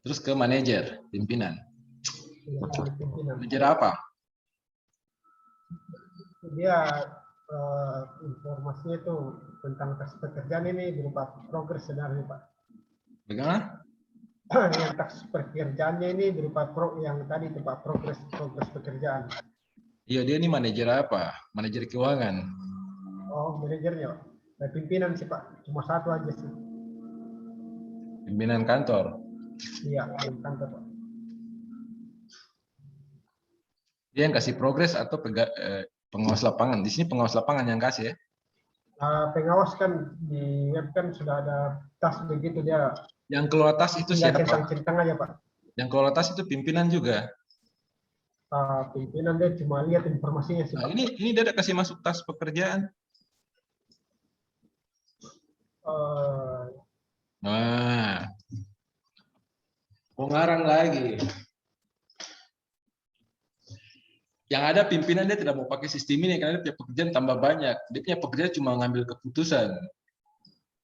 Terus ke manajer, pimpinan. Manajer apa? Dia informasinya itu tentang pekerjaan ini berupa progres sebenarnya Pak. Bagaimana? yang task pekerjaannya ini berupa yang tadi itu Pak, progres pekerjaan. Iya, dia ini manajer apa? Manajer keuangan. Oh, manajernya. Nah, pimpinan sih Pak, cuma satu aja sih. Pimpinan kantor. Iya, yang kantor Pak. Dia yang kasih progres atau pengawas lapangan. Di sini pengawas lapangan yang kasih ya. Pengawas kan di web kan sudah ada tas begitu, dia Yang keluar tas itu tinggal siapa? centang-centang aja Pak. Yang keluar tas itu pimpinan juga. Pimpinan dia cuma lihat informasinya sih Nah, Pak. ini dia ada kasih masuk tas pekerjaan. Nah, pengarang lagi. Yang ada pimpinan dia tidak mau pakai sistem ini karena dia punya pekerjaan tambah banyak. Dia punya pekerjaan cuma ngambil keputusan.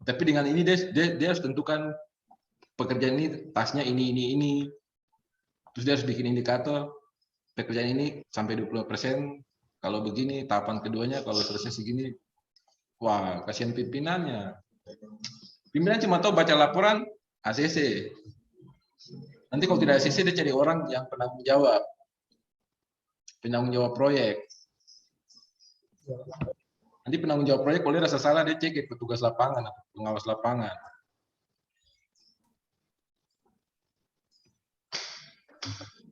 Tapi dengan ini dia harus tentukan pekerjaan ini tasnya ini. Terus dia harus bikin indikator pekerjaan ini sampai 20%. Kalau begini tahapan keduanya kalau selesai segini. Wah, kasihan pimpinannya. Pimpinan cuma tahu baca laporan ACC. Nanti kalau tidak ACC dia cari orang yang penanggung jawab proyek. Nanti penanggung jawab proyek kalau dia rasa salah dia cek ke petugas lapangan atau pengawas lapangan.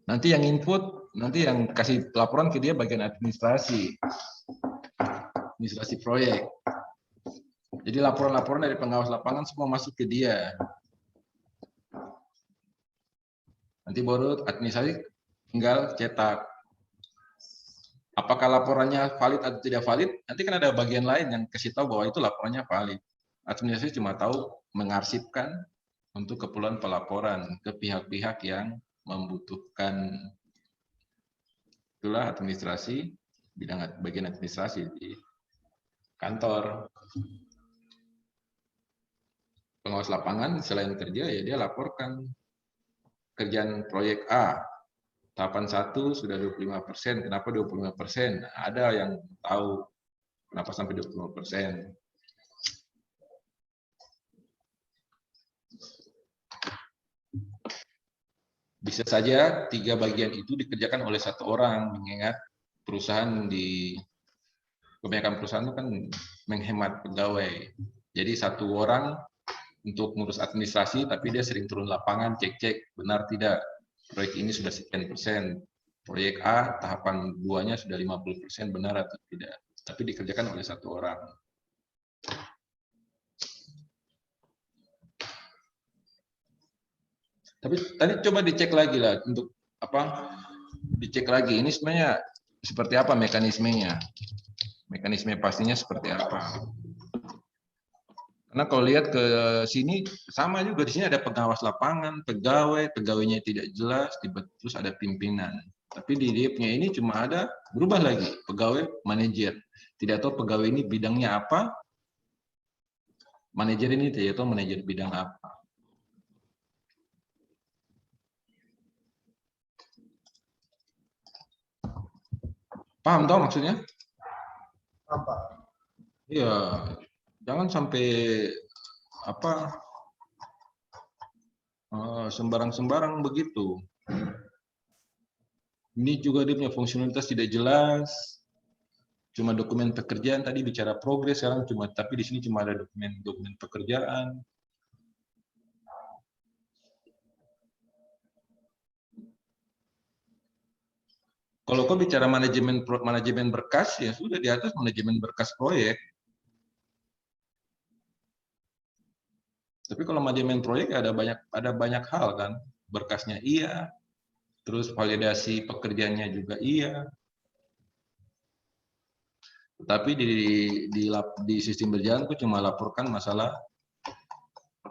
Nanti yang input, nanti yang kasih laporan ke dia bagian administrasi proyek. Jadi laporan-laporan dari pengawas lapangan semua masuk ke dia. Nanti baru administrasi tinggal cetak. Apakah laporannya valid atau tidak valid? Nanti kan ada bagian lain yang kasih tahu bahwa itu laporannya valid. Administrasi cuma tahu mengarsipkan untuk keperluan pelaporan ke pihak-pihak yang membutuhkan. Itulah administrasi, bagian administrasi di kantor. Pengawas lapangan selain kerja ya dia laporkan kerjaan proyek A. Tahapan 1 sudah 25%. Kenapa 25%? Ada yang tahu kenapa sampai 25%. Bisa saja 3 bagian itu dikerjakan oleh 1 orang, mengingat perusahaan kebanyakan perusahaan itu kan menghemat pegawai. Jadi 1 orang untuk ngurus administrasi, tapi dia sering turun lapangan, cek-cek benar tidak proyek ini sudah sekian persen. Proyek A tahapan 2-nya sudah 50% benar atau tidak. Tapi dikerjakan oleh 1 orang. Tapi tadi coba dicek lagi lah untuk apa? Dicek lagi ini sebenarnya seperti apa mekanismenya? Mekanisme pastinya seperti apa? Karena kalau lihat ke sini sama juga, di sini ada pengawas lapangan, pegawainya tidak jelas, terus ada pimpinan. Tapi di dia punya ini cuma ada berubah lagi pegawai, manajer. Tidak tahu pegawai ini bidangnya apa, manajer ini tidak tahu manajer bidang apa. Paham toh maksudnya? Apa? Iya, jangan sampai apa sembarang-sembarang begitu. Ini juga dia punya fungsionalitas tidak jelas. Cuma dokumen pekerjaan tadi bicara progres, sekarang tapi di sini cuma ada dokumen pekerjaan. Kalau kau bicara manajemen berkas, ya sudah di atas manajemen berkas proyek. Tapi kalau manajemen proyek ada banyak hal kan, berkasnya iya, terus validasi pekerjaannya juga iya. Tapi di sistem berjalan aku cuma laporkan masalah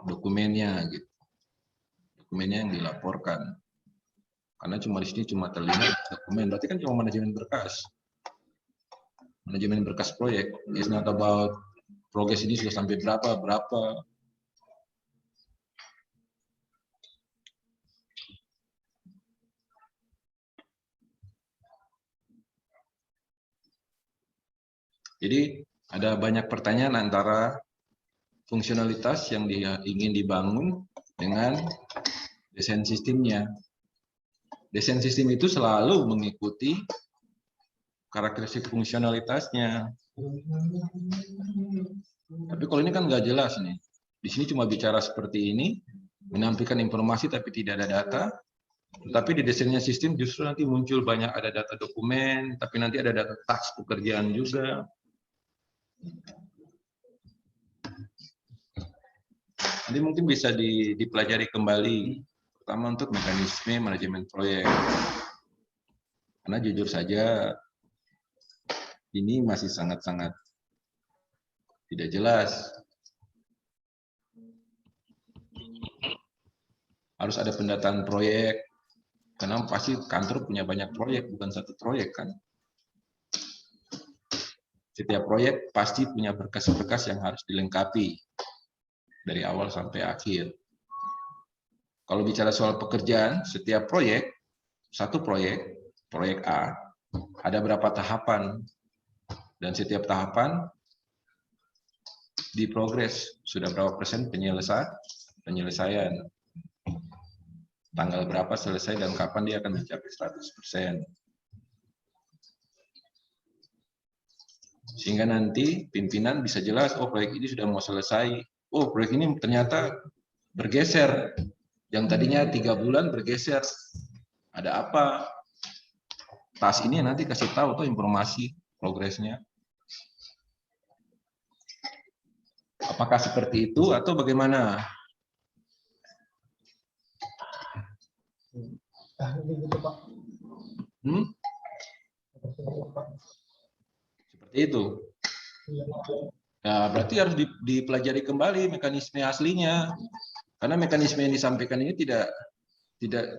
dokumennya gitu. Dokumennya yang dilaporkan. Karena cuma di sini cuma terlihat dokumen, berarti kan cuma manajemen berkas. Manajemen berkas proyek. It's not about progres ini sudah sampai berapa. Jadi ada banyak pertanyaan antara fungsionalitas yang ingin dibangun dengan desain sistemnya. Desain sistem itu selalu mengikuti karakteristik fungsionalitasnya. Tapi kalau ini kan nggak jelas nih. Di sini cuma bicara seperti ini, menampilkan informasi tapi tidak ada data. Tapi di desainnya sistem justru nanti muncul banyak ada data dokumen, tapi nanti ada data task pekerjaan juga. Jadi mungkin bisa dipelajari kembali, pertama untuk mekanisme manajemen proyek. Karena jujur saja, ini masih sangat-sangat tidak jelas. Harus ada pendataan proyek, karena pasti kantor punya banyak proyek, bukan satu proyek kan. Setiap proyek pasti punya berkas-berkas yang harus dilengkapi dari awal sampai akhir. Kalau bicara soal pekerjaan, setiap proyek, satu proyek, proyek A, ada berapa tahapan, dan setiap tahapan diprogres, sudah berapa persen penyelesaian, tanggal berapa selesai dan kapan dia akan mencapai 100%. Sehingga nanti pimpinan bisa jelas, oh proyek ini sudah mau selesai, oh proyek ini ternyata bergeser, yang tadinya 3 bulan bergeser, ada apa? Tas ini nanti kasih tahu tuh informasi progresnya. Apakah seperti itu atau bagaimana? Ini gitu Pak. Seperti itu. Iya. Nah, berarti harus dipelajari kembali mekanisme aslinya. Karena mekanisme yang disampaikan ini tidak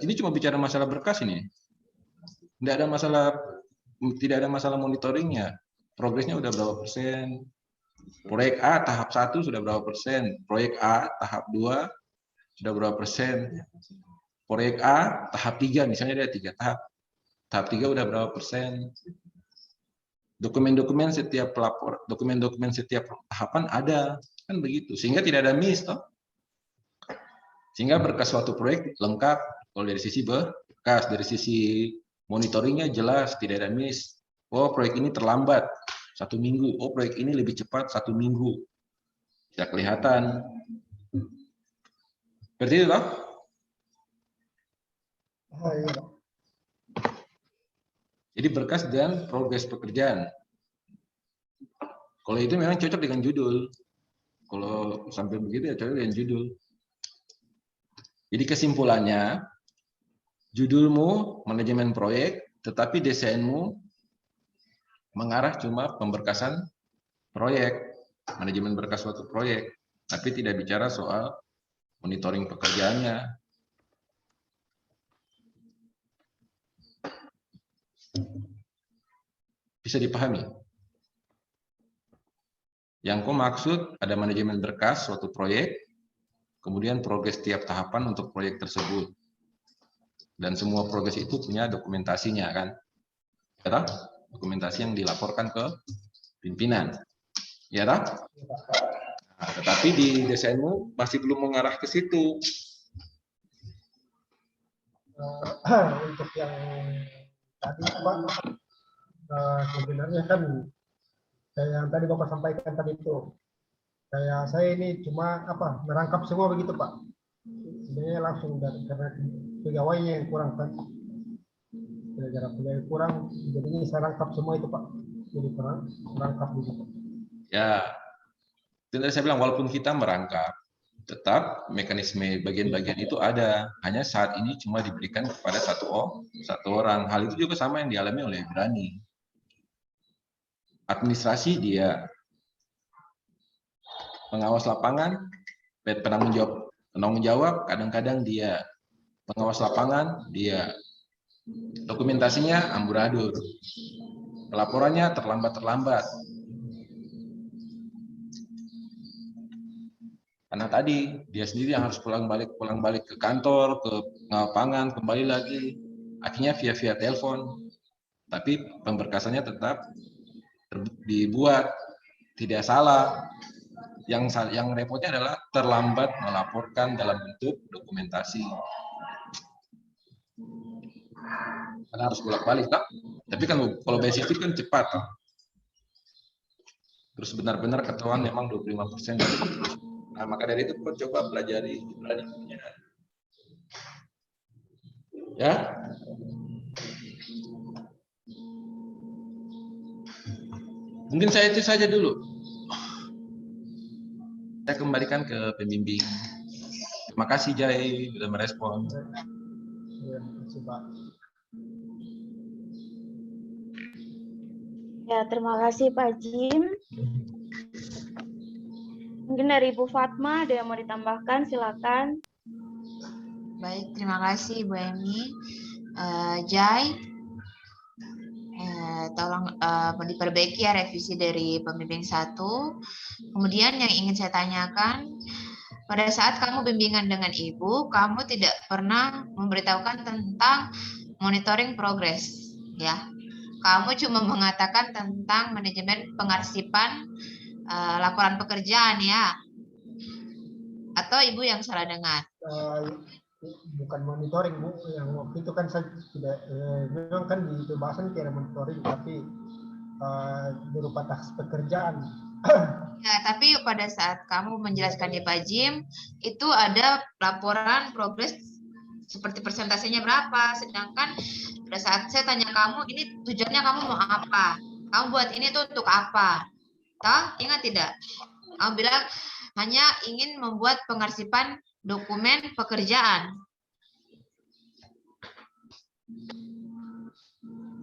ini cuma bicara masalah berkas ini. Tidak ada masalah monitoringnya. Progresnya udah berapa persen? Proyek A tahap 1 sudah berapa persen? Proyek A tahap 2 sudah berapa persen? Proyek A tahap 3 misalnya ada 3 tahap. Tahap 3 udah berapa persen? Dokumen-dokumen setiap pelapor, dokumen-dokumen setiap tahapan ada, kan begitu. Sehingga tidak ada miss toh. Sehingga berkas suatu proyek lengkap. Kalau dari sisi berkas, dari sisi monitoringnya jelas, tidak ada miss. Oh proyek ini terlambat 1 minggu. Oh proyek ini lebih cepat 1 minggu. Tidak kelihatan. Seperti itu toh? Iya. Jadi berkas dan progres pekerjaan. Kalau itu memang cocok dengan judul. Kalau sampai begitu ya cocok dengan judul. Jadi kesimpulannya, judulmu manajemen proyek, tetapi desainmu mengarah cuma pemberkasan proyek, manajemen berkas suatu proyek, tapi tidak bicara soal monitoring pekerjaannya. Bisa dipahami? Yang kau maksud ada manajemen berkas suatu proyek, kemudian progres tiap tahapan untuk proyek tersebut. Dan semua progres itu punya dokumentasinya kan? Ya, dokumentasi yang dilaporkan ke pimpinan. Ya, nah, tetapi di desainmu masih belum mengarah ke situ. Untuk yang tadi Pak, sebenarnya kan kayak yang tadi Bapak sampaikan tadi itu, kayak saya ini cuma merangkap semua begitu Pak. Sebenarnya langsung dari karena pegawainya yang kurang kan, gara-gara pegawai kurang, jadinya saya rangkap semua itu Pak. Jadi merangkap begitu. Ya, tadi saya bilang walaupun kita merangkap, tetap mekanisme bagian-bagian itu ada. Hanya saat ini cuma diberikan kepada satu orang. Hal itu juga sama yang dialami oleh Brani. Administrasi dia, pengawas lapangan, penanggung jawab kadang-kadang dia, pengawas lapangan dia, dokumentasinya amburadul, pelaporannya terlambat. Karena tadi dia sendiri yang harus pulang balik ke kantor, ke lapangan, kembali lagi, akhirnya via telepon. Tapi pemberkasannya tetap dibuat, tidak salah. Yang repotnya adalah terlambat melaporkan dalam bentuk dokumentasi. Karena harus bolak-balik, Kak. Tapi kan kalau basis itu kan cepat, Kak. Terus benar-benar ketahuan memang 25%. Nah, maka dari itu kau coba pelajari planning-nya. Ya. Mungkin saya itu saja dulu. Saya kembalikan ke pembimbing. Terima kasih Jai sudah merespon. Ya, makasih, Pak. Ya, terima kasih Pak Jim. Mungkin dari Bu Fatma ada yang mau ditambahkan, silakan. Baik, terima kasih Bu Emi. Jai, tolong diperbaiki ya revisi dari pembimbing 1. Kemudian yang ingin saya tanyakan, pada saat kamu bimbingan dengan Ibu, kamu tidak pernah memberitahukan tentang monitoring progress, ya. Kamu cuma mengatakan tentang manajemen pengarsipan laporan pekerjaan, ya. Atau Ibu yang salah dengar? Bukan monitoring, Bu. Yang waktu itu kan saya tidak, memang kan di pembahasan kira monitoring, tapi berupa tas pekerjaan. Ya, tapi pada saat kamu menjelaskan di Pak Jim, itu ada laporan progres seperti persentasenya berapa, sedangkan pada saat saya tanya kamu, ini tujuannya kamu mau apa? Kamu buat ini tuh untuk apa? Toh, ingat tidak? Kamu bilang hanya ingin membuat pengarsipan dokumen pekerjaan.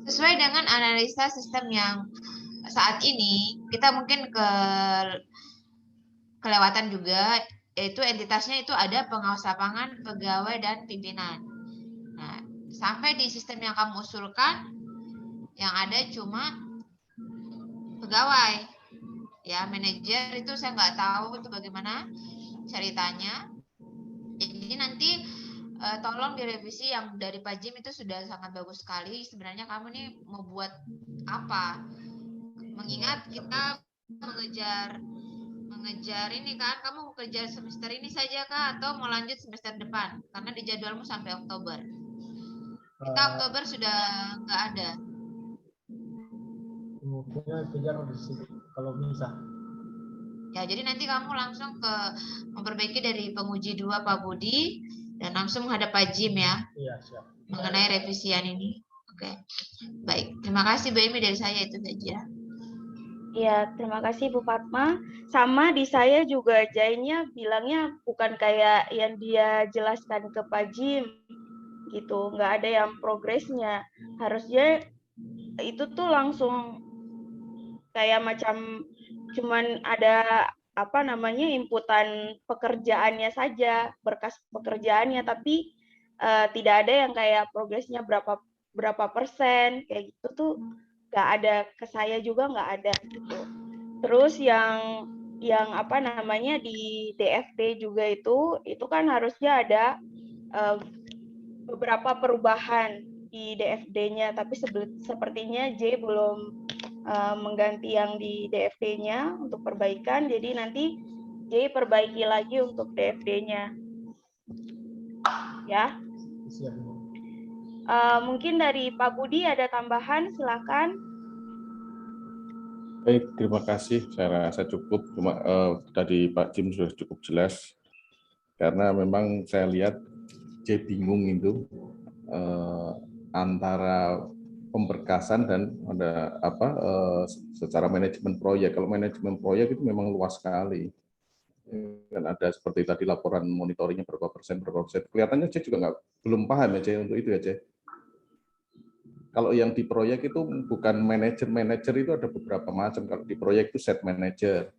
Sesuai dengan analisa sistem yang saat ini, kita mungkin kelewatan juga, yaitu entitasnya itu ada pengawas lapangan, pegawai, dan pimpinan. Nah, sampai di sistem yang kamu usulkan, yang ada cuma pegawai. Ya, manajer itu saya nggak tahu itu bagaimana ceritanya. Jadi nanti tolong direvisi yang dari Pak Jim itu sudah sangat bagus sekali. Sebenarnya kamu nih mau buat apa? Mengingat kita mengejar ini kan, kamu kejar semester ini saja kah atau mau lanjut semester depan? Karena di jadwalmu sampai Oktober. Kita Oktober sudah nggak ada. Mungkin kejar di situ kalau bisa. Ya, jadi nanti kamu langsung ke memperbaiki dari penguji 2 Pak Budi dan langsung menghadap Pak Jim ya. Iya, siap. Mengenai revisian ini. Oke. Baik, terima kasih Bu Emi, dari saya itu saja. Ya, terima kasih Bu Fatma. Sama di saya juga Jainya bilangnya bukan kayak yang dia jelaskan ke Pak Jim gitu, nggak ada yang progresnya. Harusnya itu tuh langsung kayak macam cuman ada apa namanya inputan pekerjaannya saja, berkas pekerjaannya, tapi tidak ada yang kayak progresnya berapa persen kayak gitu tuh nggak ada, ke saya juga nggak ada gitu. Terus yang apa namanya di DFD juga itu kan harusnya ada beberapa perubahan di DFD-nya, tapi sepertinya J belum mengganti yang di DFD-nya untuk perbaikan, jadi nanti J perbaiki lagi untuk DFD-nya. Ya. Siap. Mungkin dari Pak Budi ada tambahan, silakan. Baik, terima kasih. Saya rasa cukup. Cuma tadi Pak Jim sudah cukup jelas. Karena memang saya lihat J bingung itu antara pemberkasan dan ada apa secara manajemen proyek. Kalau manajemen proyek itu memang luas sekali. Dan ada seperti tadi laporan monitoringnya berapa persen. Kelihatannya J juga belum paham ya J untuk itu ya J. Kalau yang di proyek itu bukan manajer itu ada beberapa macam. Kalau di proyek itu set manager.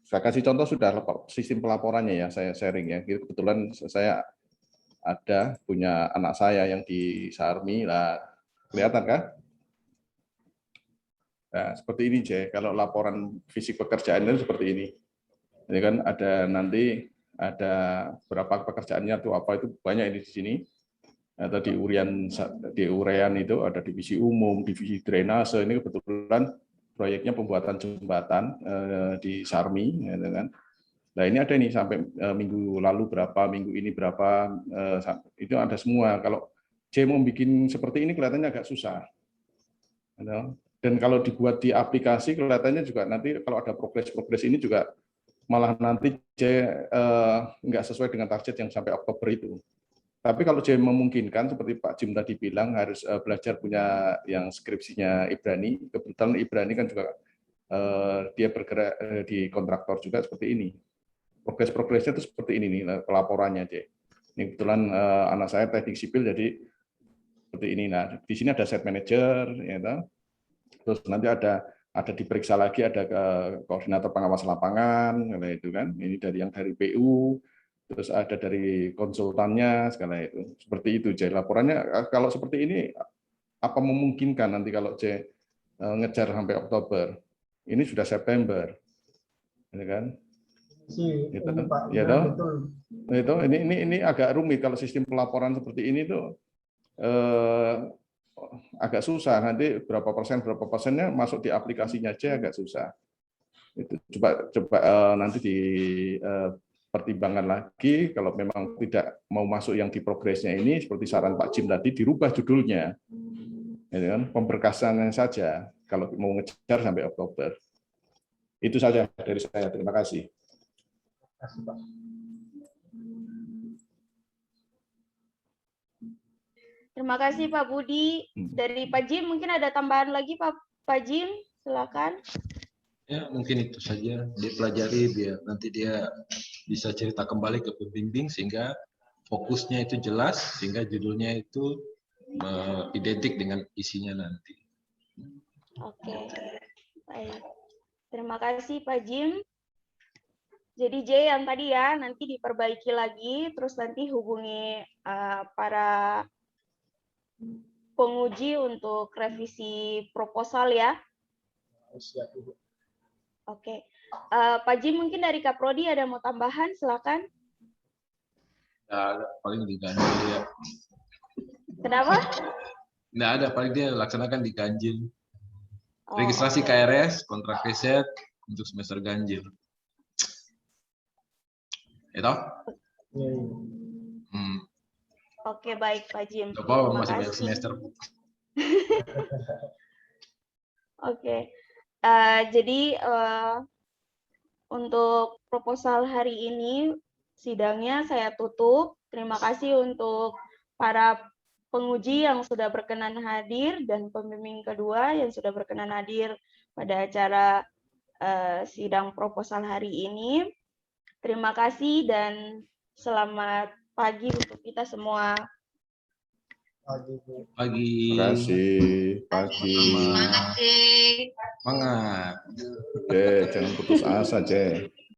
Saya kasih contoh sudah sistem pelaporannya ya, saya sharing ya. Kebetulan saya ada punya anak saya yang di Sarmi lah, kelihatan kan? Nah, seperti ini J. Kalau laporan fisik pekerjaan itu seperti ini. Ini kan ada nanti ada berapa pekerjaannya tuh apa itu banyak di sini. Atau di urean itu ada divisi umum, divisi drainase. Ini kebetulan proyeknya pembuatan jembatan di Sarmi, ya, kan? Nah ini ada nih sampai minggu lalu berapa, minggu ini berapa, itu ada semua. Kalau J mau bikin seperti ini kelihatannya agak susah. Dan kalau dibuat di aplikasi kelihatannya juga nanti kalau ada progres ini juga malah nanti J nggak sesuai dengan target yang sampai Oktober itu. Tapi kalau J memungkinkan seperti Pak Jim tadi bilang harus belajar punya yang skripsinya Ibrani, kebetulan Ibrani kan juga dia bergerak di kontraktor juga seperti ini. Progresnya itu seperti ini nih pelaporannya J. Ini kebetulan anak saya teknik sipil jadi seperti ini. Nah di sini ada set manager, ya, terus nanti ada diperiksa lagi ada koordinator pengawas lapangan, itu kan. Ini dari PU, terus ada dari konsultannya segala itu. Seperti itu J. Laporannya kalau seperti ini apa memungkinkan nanti kalau J ngejar sampai Oktober? Ini sudah September, ya kan? Itu, Pak, ya betul. Itu ini agak rumit kalau sistem pelaporan seperti ini tuh agak susah. Nanti berapa persennya masuk di aplikasinya aja agak susah. Itu coba nanti dipertimbangkan lagi kalau memang tidak mau masuk yang di progresnya ini seperti saran Pak Jim tadi dirubah judulnya, ya kan? Pemberkasannya saja kalau mau ngejar sampai Oktober. Itu saja dari saya. Terima kasih. Kasih, Pak. Terima kasih Pak Budi. Dari Pak Jim mungkin ada tambahan lagi Pak Jim, silakan. Ya mungkin itu saja dia pelajari biar nanti dia bisa cerita kembali ke pembimbing sehingga fokusnya itu jelas sehingga judulnya itu identik dengan isinya nanti. Oke, baik. Terima kasih Pak Jim. Jadi J yang tadi ya nanti diperbaiki lagi, terus nanti hubungi para penguji untuk revisi proposal ya. Siap, Ibu. Oke, Pak Jim mungkin dari Kaprodi ada mau tambahan, silakan. Nggak ada, paling diganjil ya. Kenapa? Nggak ada, paling dia laksanakan di ganjil. Oh, Registrasi oke. KRS, kontrak riset untuk semester ganjil. Itu? Iya. Oke, baik Pak Jim. Coba Terima masih banyak kasih. semester. Oke, jadi untuk proposal hari ini sidangnya saya tutup. Terima kasih untuk para penguji yang sudah berkenan hadir dan pembimbing kedua yang sudah berkenan hadir pada acara sidang proposal hari ini. Terima kasih dan selamat pagi untuk kita semua. Pagi, Bu. Pagi. Terima kasih. Pagi. Semangat, Cik. Semangat. Oke, jangan putus asa, J.